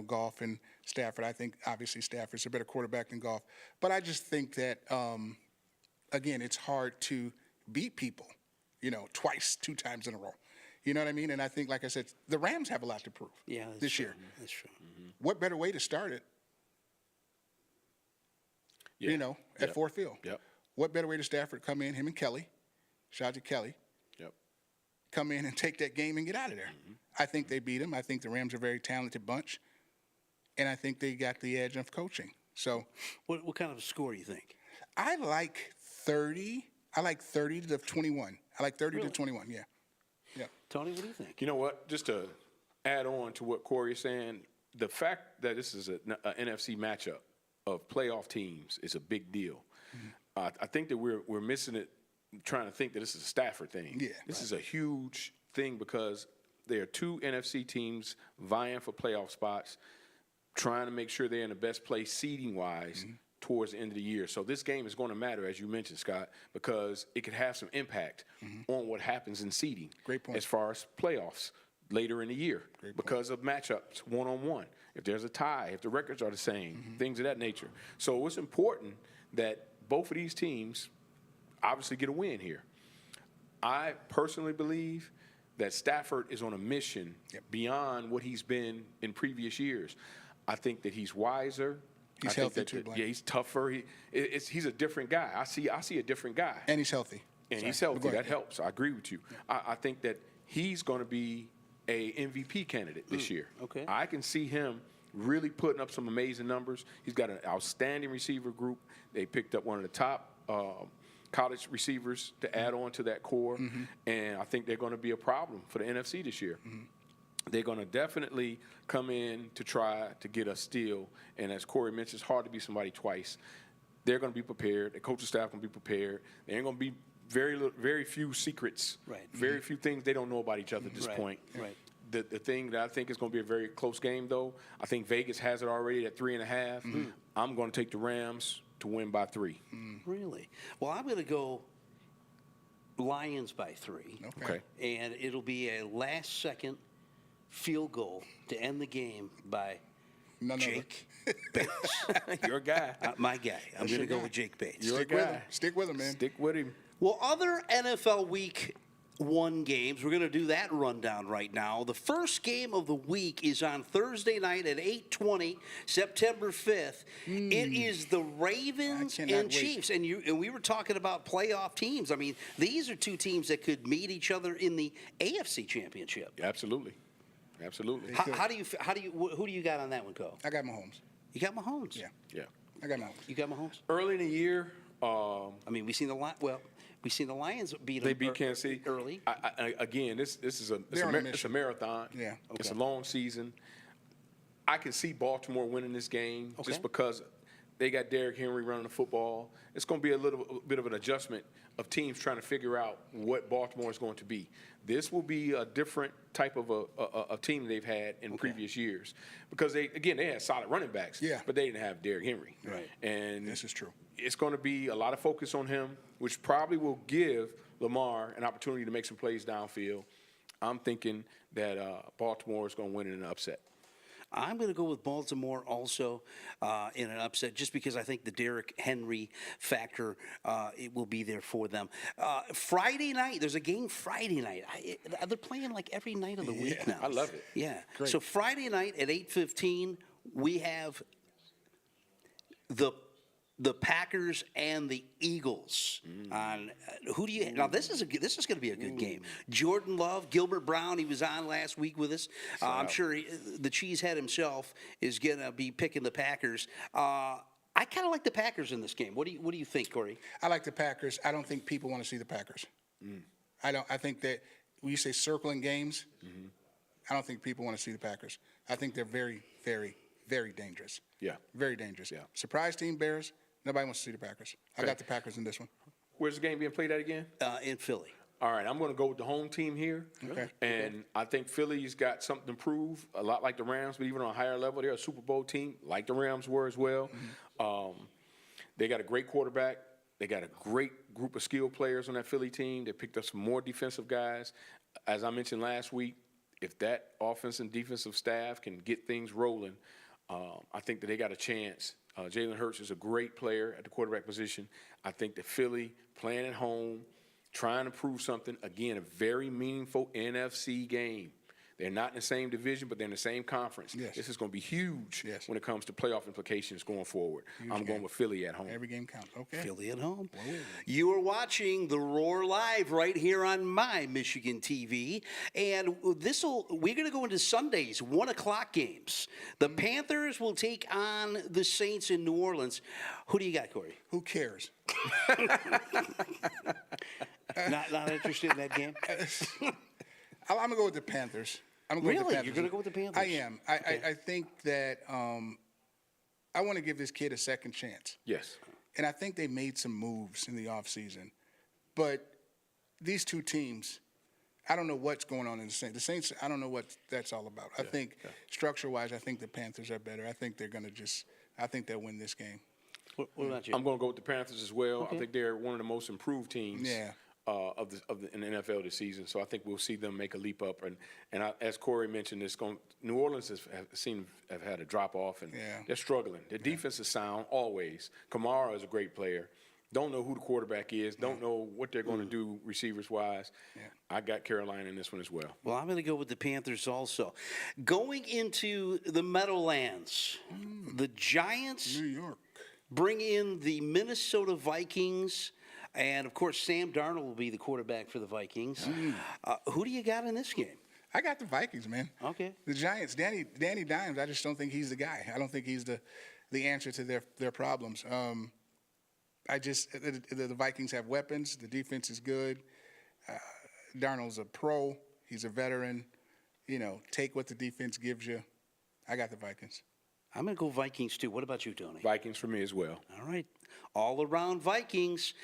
Goff and Stafford. I think, obviously, Stafford's a better quarterback than Goff. But I just think that, again, it's hard to beat people, twice, 2 times in a row. You know what I mean? And I think, like I said, the Rams have a lot to prove this year. That's true. What better way to start it, at Ford Field? Yep. What better way to Stafford come in, him and Kelly, shout out to Kelly, come in and take that game and get out of there. I think they beat him. I think the Rams are a very talented bunch, and I think they got the edge of coaching. So, what kind of a score do you think? I like 30. I like 30 to 21. I like 30 to 21. Yeah. Tony, what do you think? You know what? Just to add on to what Corey is saying, the fact that this is an NFC matchup of playoff teams is a big deal. I think that we're missing it, trying to think that this is a Stafford thing. Yeah, this is a huge thing because there are 2 NFC teams vying for playoff spots, trying to make sure they're in the best place seeding-wise towards the end of the year. So this game is going to matter, as you mentioned, Scott, because it could have some impact on what happens in seeding. Great point. As far as playoffs later in the year because of matchups one-on-one. If there's a tie, if the records are the same, things of that nature. So it's important that both of these teams obviously get a win here. I personally believe that Stafford is on a mission beyond what he's been in previous years. I think that he's wiser. He's healthy too, Blank. Yeah, he's tougher. He's a different guy. I see a different guy. And he's healthy. He's healthy. That helps. I agree with you. I think that he's going to be a MVP candidate this year. Okay. I can see him really putting up some amazing numbers. He's got an outstanding receiver group. They picked up one of the top college receivers to add on to that core, and I think they're going to be a problem for the NFC this year. They're going to definitely come in to try to get a steal, and as Corey mentioned, it's hard to beat somebody twice. They're going to be prepared. The coaching staff going to be prepared. There ain't going to be very few secrets, very few things they don't know about each other at this point. The thing that I think is going to be a very close game, though, I think Vegas has it already at 3.5. I'm going to take the Rams to win by 3. Really? Well, I'm going to go Lions by 3. Okay. And it'll be a last-second field goal to end the game by Jake Bates. Your guy. My guy. I'm going to go with Jake Bates. Your guy. Stick with him, man. Stick with him. Well, other NFL Week 1 games, we're going to do that rundown right now. The first game of the week is on Thursday night at 8:20, September 5th. It is the Ravens and Chiefs. And we were talking about playoff teams. I mean, these are 2 teams that could meet each other in the AFC Championship. Absolutely. Who do you got on that one, Co? I got Mahomes. You got Mahomes? Yeah. I got Mahomes. You got Mahomes? Early in the year, I mean, we seen the Lions beat them. They beat Kansas City early. Again, this is a marathon. Yeah. It's a long season. I can see Baltimore winning this game just because they got Derrick Henry running the football. It's going to be a little bit of an adjustment of teams trying to figure out what Baltimore is going to be. This will be a different type of a team they've had in previous years because they had solid running backs, but they didn't have Derrick Henry. Right. And this is true. It's going to be a lot of focus on him, which probably will give Lamar an opportunity to make some plays downfield. I'm thinking that Baltimore is going to win in an upset. I'm going to go with Baltimore also in an upset just because I think the Derrick Henry factor, it will be there for them. Friday night, there's a game Friday night. They're playing like every night of the week now. I love it. Yeah. Great. So Friday night at 8:15, we have the Packers and the Eagles. On who do you? Now this is going to be a good game. Jordan Love, Gilbert Brown. He was on last week with us. I'm sure the cheesehead himself is going to be picking the Packers. I kind of like the Packers in this game. What do you think, Corey? I like the Packers. I don't think people want to see the Packers. I don't. I think that when you say circling games, I don't think people want to see the Packers. I think they're very, very, very dangerous. Yeah. Very dangerous. Yeah. Surprise team, Bears. Nobody wants to see the Packers. I got the Packers in this one. Where's the game being played at again? In Philly. All right, I'm going to go with the home team here. Okay. And I think Philly's got something to prove, a lot like the Rams, but even on a higher level. They're a Super Bowl team, like the Rams were as well. They got a great quarterback. They got a great group of skilled players on that Philly team. They picked up some more defensive guys. As I mentioned last week, if that offense and defensive staff can get things rolling, I think that they got a chance. Jalen Hurts is a great player at the quarterback position. I think that Philly playing at home, trying to prove something, again, a very meaningful NFC game. They're not in the same division, but they're in the same conference. Yes. This is going to be huge Yes. when it comes to playoff implications going forward. Huge I'm game. going with Philly at home. Every game counts. Okay. Philly at home. Whoa. You are watching The Roar live right here on My Michigan TV. And we're going to go into Sunday's 1 o'clock games. The Panthers will take on the Saints in New Orleans. Who do you got, Corey? Who cares? Not interested in that game? I'm going to go with the Panthers. I'm going to go with the Really? Panthers. You're going to go with the Panthers? I am. I think that I want to give this kid a second chance. Yes. And I think they made some moves in the offseason. But these two teams, I don't know what's going on in the Saints. The Saints, I don't know what that's all about. I think structure-wise, I think the Panthers are better. I think they're going to I think they'll win this game. What about you? I'm going to go with the Panthers as well. I think they're one of the most improved teams Yeah. in the NFL this season. So I think we'll see them make a leap up. And as Corey mentioned, New Orleans have had a drop off, and they're struggling. Their defense is sound always. Kamara is a great player. Don't know who the quarterback is. Don't know what they're going to do receivers-wise. Yeah. I got Carolina in this one as well. Well, I'm going to go with the Panthers also. Going into the Meadowlands, the Giants New York bring in the Minnesota Vikings. And, of course, Sam Darnold will be the quarterback for the Vikings. Who do you got in this game? I got the Vikings, man. Okay. The Giants, Danny Dimes, I just don't think he's the guy. I don't think he's the answer to their problems. The Vikings have weapons. The defense is good. Darnold's a pro. He's a veteran. Take what the defense gives you. I got the Vikings. I'm going to go Vikings, too. What about you, Tony? Vikings for me as well. All right. All around Vikings.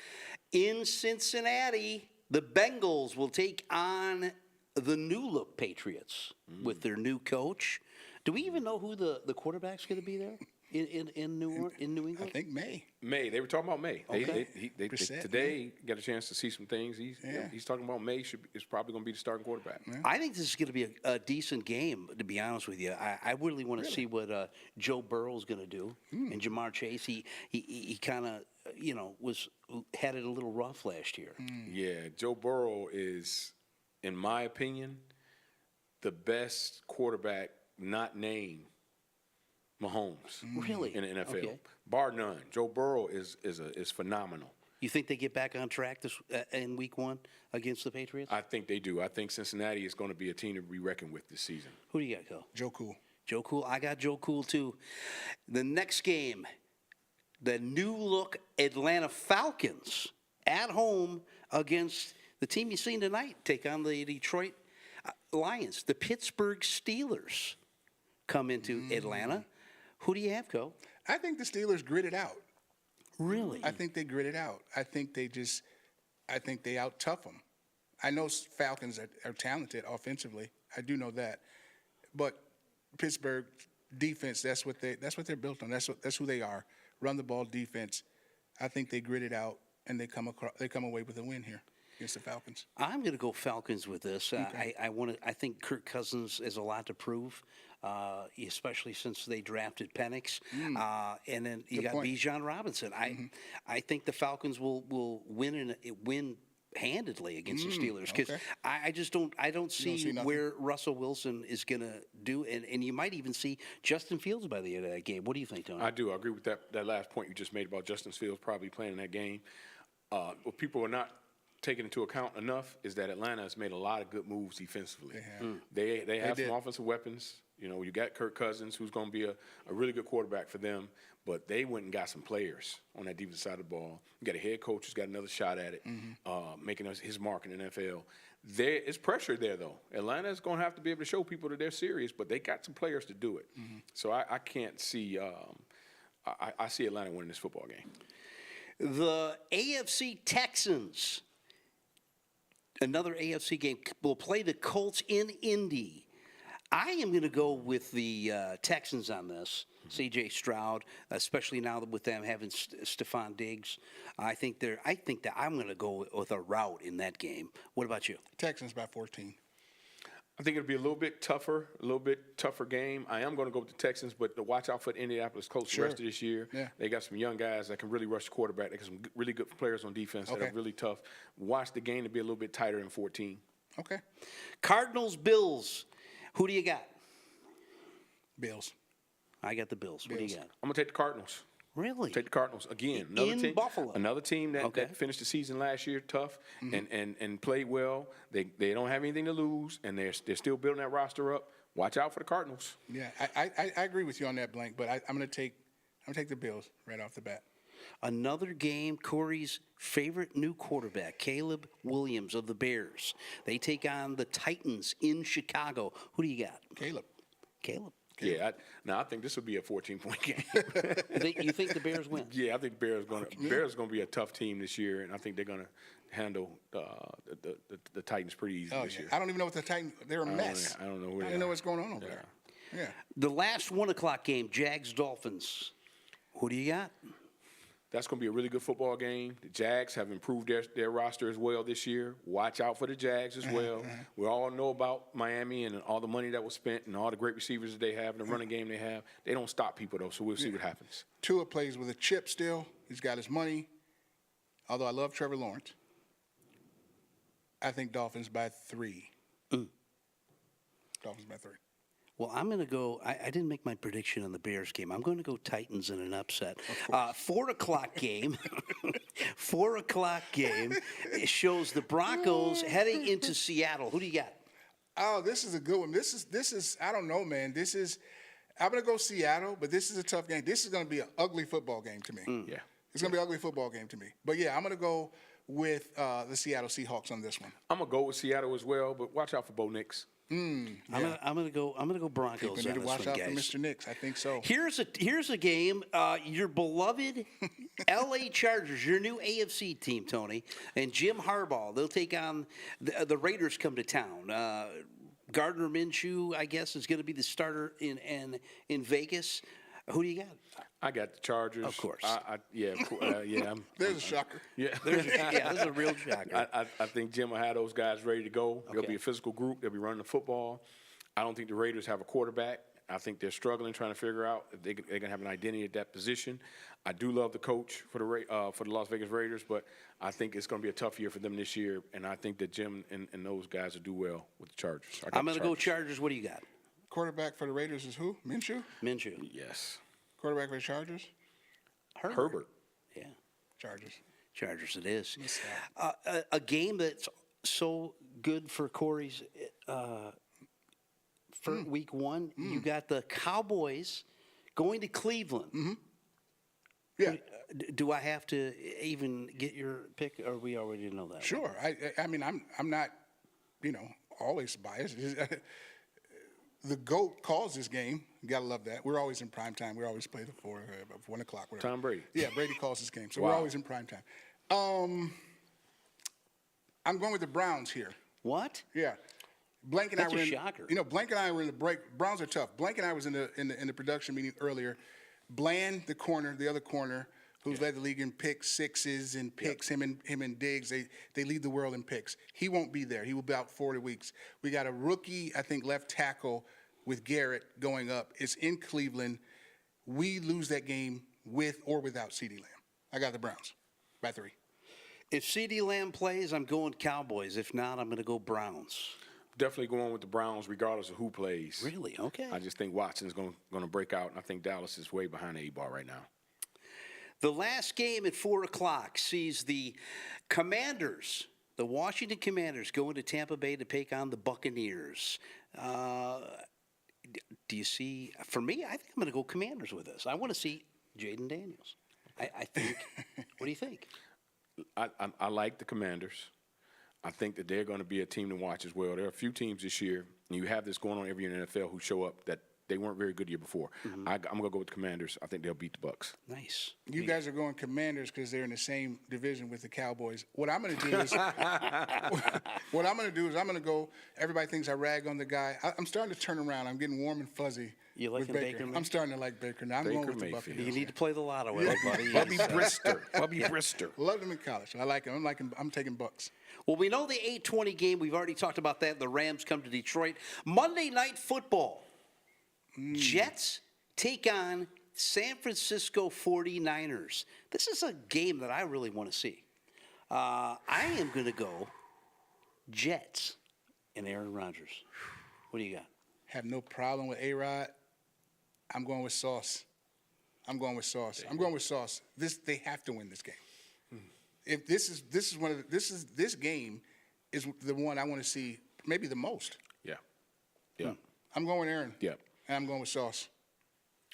In Cincinnati, the Bengals will take on the new-look Patriots with their new coach. Do we even know who the quarterback's going to be there in New England? I think May. May. They were talking about May. Okay. They today got a chance to see some things. He's talking about May is probably going to be the starting quarterback. Yeah. I think this is going to be a decent game, to be honest with you. I really want to see what Joe Burrow's going to do. And Jamar Chase, he kind of, had it a little rough last year. Yeah, Joe Burrow is, in my opinion, the best quarterback not named Mahomes. Really? In the NFL. Okay. Bar none. Joe Burrow is phenomenal. You think they get back on track in Week 1 against the Patriots? I think they do. I think Cincinnati is going to be a team to be reckoned with this season. Who do you got, Cole? Joe Cool. Joe Cool. I got Joe Cool, too. The next game, the new-look Atlanta Falcons at home against the team you've seen tonight take on the Detroit Lions. The Pittsburgh Steelers come into Atlanta. Who do you have, Cole? I think the Steelers grit it out. Really? I think they grit it out. I think they out-tough them. I know Falcons are talented offensively. I do know that. But Pittsburgh defense, that's what they're built on. That's who they are. Run the ball defense. I think they grit it out and they come away with a win here against the Falcons. I'm going to go Falcons with this. Okay. I think Kirk Cousins has a lot to prove, especially since they drafted Penix, and then you got Bijan Robinson. I think the Falcons will win handedly against the Steelers because I don't see where Russell Wilson is going to do, and you might even see Justin Fields by the end of that game. What do you think, Tony? I do. I agree with that last point you just made about Justin Fields probably playing in that game. What people are not taking into account enough is that Atlanta has made a lot of good moves defensively. They have some offensive weapons. You got Kirk Cousins, who's going to be a really good quarterback for them, but they went and got some players on that defensive side of the ball. You got a head coach who's got another shot at it, making his mark in the NFL. It's pressure there, though. Atlanta is going to have to be able to show people that they're serious, but they got some players to do it. So I can't see I see Atlanta winning this football game. The AFC Texans, another AFC game, will play the Colts in Indy. I am going to go with the Texans on this. C.J. Stroud, especially now with them having Stephon Diggs, I think that I'm going to go with a rout in that game. What about you? Texans by 14. I think it'll be a little bit tougher game. I am going to go with the Texans, but to watch out for the Indianapolis Colts the rest of this year. Yeah. They got some young guys that can really rush the quarterback. They got some really good players on defense that are really tough. Watch the game to be a little bit tighter than 14. Okay. Cardinals, Bills. Who do you got? Bills. I got the Bills. What do you got? I'm going to take the Cardinals. Really? Take the Cardinals again. In Buffalo. Another team that finished the season last year tough and played well. They don't have anything to lose, and they're still building that roster up. Watch out for the Cardinals. Yeah, I agree with you on that, Blank. But I'm going to take the Bills right off the bat. Another game, Corey's favorite new quarterback, Caleb Williams of the Bears. They take on the Titans in Chicago. Who do you got? Caleb. Yeah, I think this will be a 14-point game. You think the Bears win? Yeah, I think Bears going to be a tough team this year, and I think they're going to handle the Titans pretty easy this year. I don't even know what the Titans. They're a mess. I don't know where I they don't know are. what's going on over there. Yeah. The last 1 o'clock game, Jags-Dolphins. Who do you got? That's going to be a really good football game. The Jags have improved their roster as well this year. Watch out for the Jags as well. We all know about Miami and all the money that was spent and all the great receivers that they have and the running game they have. They don't stop people, though, so we'll see what happens. Tua plays with a chip still. He's got his money. Although I love Trevor Lawrence. I think Dolphins by 3. Dolphins by 3. Well, I'm going to go. I didn't make my prediction on the Bears game. I'm going to go Titans in an upset. 4 o'clock game. 4 o'clock game. It shows the Broncos heading into Seattle. Who do you got? Oh, this is a good one. This is. I don't know, man. I'm going to go Seattle, but this is a tough game. This is going to be an ugly football game to me. Yeah. It's going to be an ugly football game to me. But yeah, I'm going to go with the Seattle Seahawks on this one. I'm going to go with Seattle as well, but watch out for Bo Nix. I'm gonna go Broncos. People need to watch out guys. for Mr. Nix. I think so. Here's a game. Your beloved L.A. Chargers, your new AFC team, Tony, and Jim Harbaugh. They'll take on the Raiders. Come to town. Gardner Minshew, I guess, is going to be the starter in Vegas. Who do you got? I got the Chargers. Of course. There's a shocker. Yeah. There's a real shocker. I think Jim will have those guys ready to go. They'll be a physical group. They'll be running the football. I don't think the Raiders have a quarterback. I think they're struggling trying to figure out if they're going to have an identity at that position. I do love the coach for the Las Vegas Raiders, but I think it's going to be a tough year for them this year, and I think that Jim and those guys will do well with the Chargers. I'm going to go Chargers. What do you got? Quarterback for the Raiders is who? Minshew? Minshew. Yes. Quarterback for the Chargers? Herbert. Yeah. Chargers it is. A game that's so good for Corey's for week 1. You got the Cowboys going to Cleveland. Mm-hmm. Yeah. Do I have to even get your pick, or we already know that? Sure. I mean, I'm not, always biased. The GOAT calls this game. You got to love that. We're always in prime time. We always play the 1 o'clock. Whatever. Tom Brady. Yeah, Brady calls this game. So we're always in prime time. I'm going with the Browns here. What? Yeah. Blank and That's I were a in, shocker. Blank and I were in the break. Browns are tough. Blank and I was in the production meeting earlier. Bland, the other corner, who's led the league in picks, sixes, and picks. Him and Diggs, they lead the world in picks. He won't be there. He will be out 40 weeks. We got a rookie, I think, left tackle with Garrett going up. It's in Cleveland. We lose that game with or without CeeDee Lamb. I got the Browns by 3. If CeeDee Lamb plays, I'm going Cowboys. If not, I'm going to go Browns. Definitely going with the Browns regardless of who plays. Really? Okay. I just think Watson's going to break out, and I think Dallas is way behind the 8-ball right now. The last game at 4 o'clock sees the Commanders, the Washington Commanders, going to Tampa Bay to take on the Buccaneers. Do you see? For me, I think I'm going to go Commanders with this. I want to see Jaden Daniels. I think. What do you think? I like the Commanders. I think that they're going to be a team to watch as well. There are a few teams this year, and you have this going on every year in the NFL who show up that they weren't very good the year before. I'm going to go with the Commanders. I think they'll beat the Bucks. Nice. You guys are going Commanders because they're in the same division with the Cowboys. What I'm going to do is, I'm going to go. Everybody thinks I rag on the guy. I'm starting to turn around. I'm getting warm and fuzzy. You with liking Baker? Baker Mayfield? I'm starting to like Baker now. I'm going with the Mayfield. Buccaneers. You need to play the lotto with him, buddy. Bubby Brister. Bubby Brister. Loved him in college. I like him. I'm taking Bucks. Well, we know the 8:20 game. We've already talked about that. The Rams come to Detroit. Monday Night Football. Jets take on San Francisco 49ers. This is a game that I really want to see. I am going to go Jets and Aaron Rodgers. What do you got? Have no problem with A-Rod. I'm going with Sauce. I'm going with Sauce. They have to win this game. If this game is the one I want to see maybe the most. Yeah. I'm going with Aaron. Yeah. And I'm going with Sauce.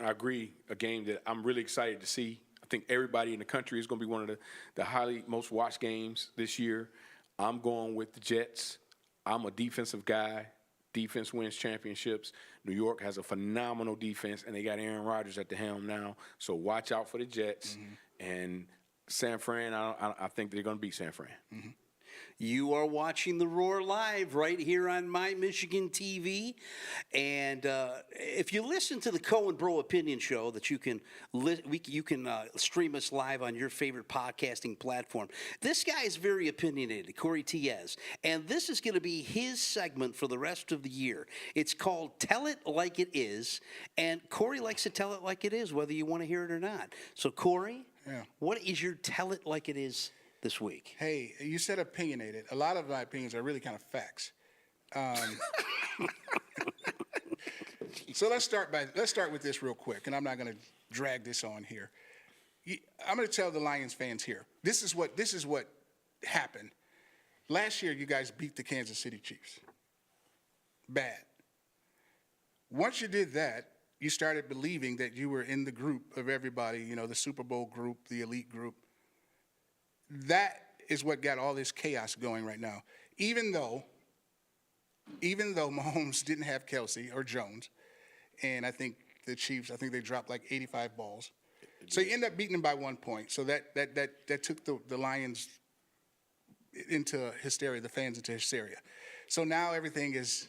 I agree. A game that I'm really excited to see. I think everybody in the country is going to be one of the highly most watched games this year. I'm going with the Jets. I'm a defensive guy. Defense wins championships. New York has a phenomenal defense, and they got Aaron Rodgers at the helm now. So watch out for the Jets. And San Fran, I think they're going to beat San Fran. You are watching The Roar live right here on My Michigan TV. And if you listen to the Cohen Bro Opinion Show that you can stream us live on your favorite podcasting platform. This guy is very opinionated, Corey Tiez. And this is going to be his segment for the rest of the year. It's called Tell It Like It Is. And Corey likes to tell it like it is, whether you want to hear it or not. So, Corey, what is your Tell It Like It Is this week? Hey, you said opinionated. A lot of my opinions are really kind of facts. So let's start with this real quick, and I'm not going to drag this on here. I'm going to tell the Lions fans here. This is what happened. Last year, you guys beat the Kansas City Chiefs. Bad. Once you did that, you started believing that you were in the group of everybody, the Super Bowl group, the elite group. That is what got all this chaos going right now. Even though Mahomes didn't have Kelsey or Jones, and I think the Chiefs, they dropped like 85 balls. So you end up beating them by 1 point. So that took the Lions into hysteria, the fans into hysteria. So now everything is,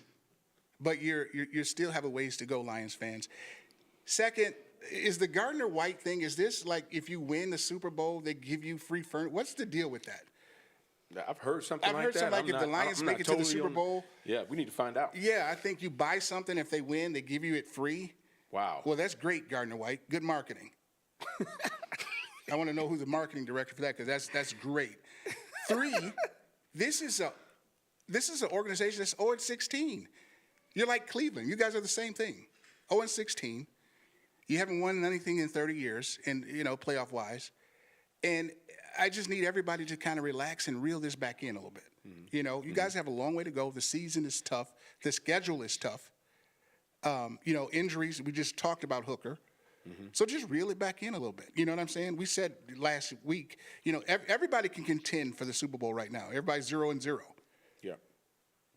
but you still have a ways to go, Lions fans. Second, is the Gardner White thing, is this like if you win the Super Bowl, they give you free furniture? What's the deal with that? I've heard something like that. I've heard something like if the Lions make it to the Super Bowl. Yeah, we need to find out. Yeah, I think you buy something, if they win, they give you it free. Wow. Well, that's great, Gardner White. Good marketing. I want to know who's the marketing director for that, because that's great. 3, this is an organization that's 0-16. You're like Cleveland. You guys are the same thing. 0-16. You haven't won anything in 30 years, and playoff-wise. And I just need everybody to kind of relax and reel this back in a little bit. You guys have a long way to go. The season is tough. The schedule is tough. Injuries. We just talked about Hooker. So just reel it back in a little bit. You know what I'm saying? We said last week, everybody can contend for the Super Bowl right now. Everybody's 0-0. Yeah.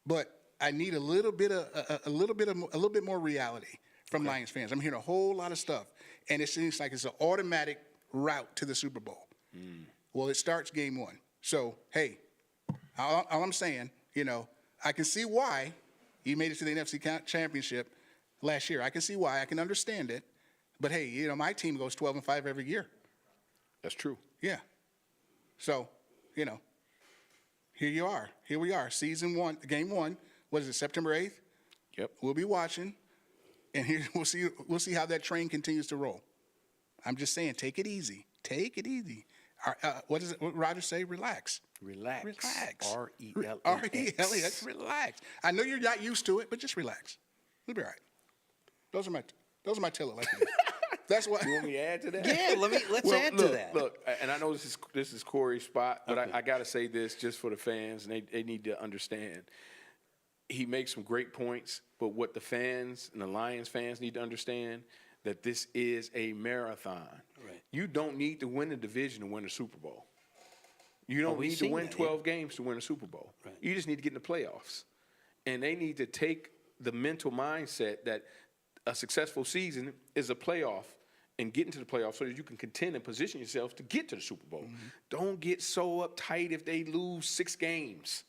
But I need a little bit more reality from Lions fans. I'm hearing a whole lot of stuff, and it seems like it's an automatic route to the Super Bowl. Well, it starts game 1. So, hey, all I'm saying, I can see why you made it to the NFC Championship last year. I can see why. I can understand it. But, hey, my team goes 12-5 every year. That's true. Yeah. So, here you are. Here we are. Season 1, game 1. What is it, September 8th? Yep. We'll be watching. And here we'll see how that train continues to roll. I'm just saying, take it easy. Take it easy. What does Roger say? Relax. Relax. R-E-L-A-X. R-E-L-A-X. Relax. I know you're not used to it, but just relax. We'll be all right. Those are my tell it like it is. That's what. You want me to add to that? Yeah, let's add to that. Look, and I know this is Corey's spot, but I got to say this just for the fans, and they need to understand. He makes some great points, but what the fans and the Lions fans need to understand, that this is a marathon. Right. You don't need to win the division to win the Super Bowl. You don't need to win 12 games to win a Super Bowl. Right. You just need to get in the playoffs. And they need to take the mental mindset that a successful season is a playoff and getting to the playoffs so that you can contend and position yourself to get to the Super Bowl. Don't get so uptight if they lose 6 games.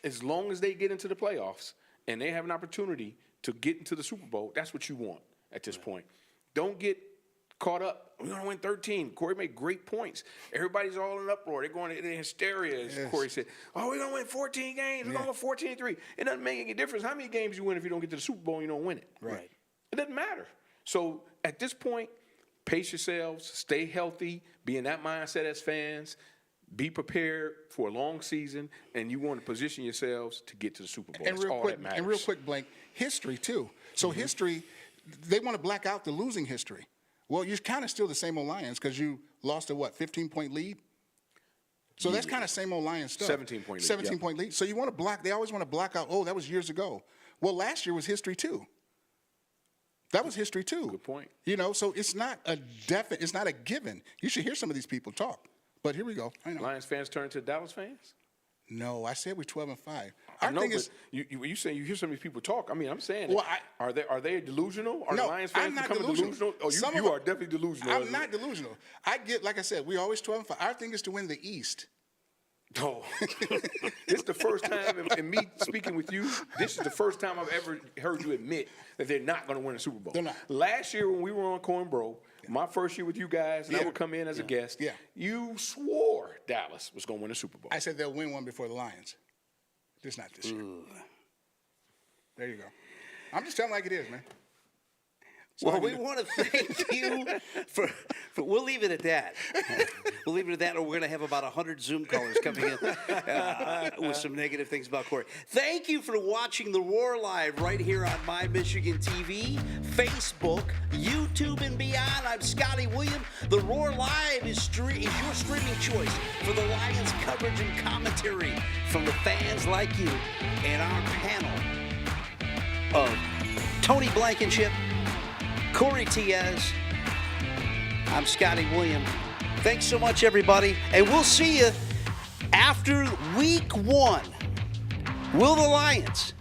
As long as they get into the playoffs and they have an opportunity to get into the Super Bowl, that's what you want at this point. Don't get caught up. We're going to win 13. Corey made great points. Everybody's all in uproar. They're going in hysteria, as Corey said. Oh, we're going to win 14 games. We're going to win 14-3. It doesn't make any difference how many games you win if you don't get to the Super Bowl and you don't win it. Right. It doesn't matter. So at this point, pace yourselves, stay healthy, be in that mindset as fans, be prepared for a long season, and you want to position yourselves to get to the Super Bowl. And That's real all quick, that matters. and real quick, Blank, history too. So history, they want to black out the losing history. Well, you're kind of still the same old Lions because you lost a 15-point lead. So that's kind of same old Lions stuff. 17-point lead. 17-point lead. So you want to block. They always want to block out. Oh, that was years ago. Well, last year was history too. That was history too. Good point. You know, so it's not a definite. It's not a given. You should hear some of these people talk. But here we go. I know. Lions fans turn to Dallas fans? No, I said we're 12-5. I know, but you saying you hear some of these people talk. I mean, I'm saying, Well, are they delusional? Are No, the Lions fans I'm not becoming delusional? Oh, Some you of are definitely delusional. I'm not delusional. I get, like I said, we always 12-5. Our thing is to win the East. Oh, this is the first time in me speaking with you. This is the first time I've ever heard you admit that they're not going to win a Super Bowl. They're not. Last year when we were on Coin Bro, my first year with you guys, and I Yeah. would come in as a guest. Yeah. You swore Dallas was going to win a Super Bowl. I said they'll win one before the Lions. Just not this year. There you go. I'm just telling like it is, man. Well, we want to thank you for we'll leave it at that. We'll leave it at that, or we're going to have about 100 Zoom callers coming in with some negative things about Corey. Thank you for watching The Roar Live right here on My Michigan TV, Facebook, YouTube, and beyond. I'm Scotty William. The Roar Live is your streaming choice for the Lions coverage and commentary from the fans like you and our panel of Tony Blankenship, Corey Tiez. I'm Scotty William. Thanks so much, everybody. And we'll see you after week 1. Will the Lions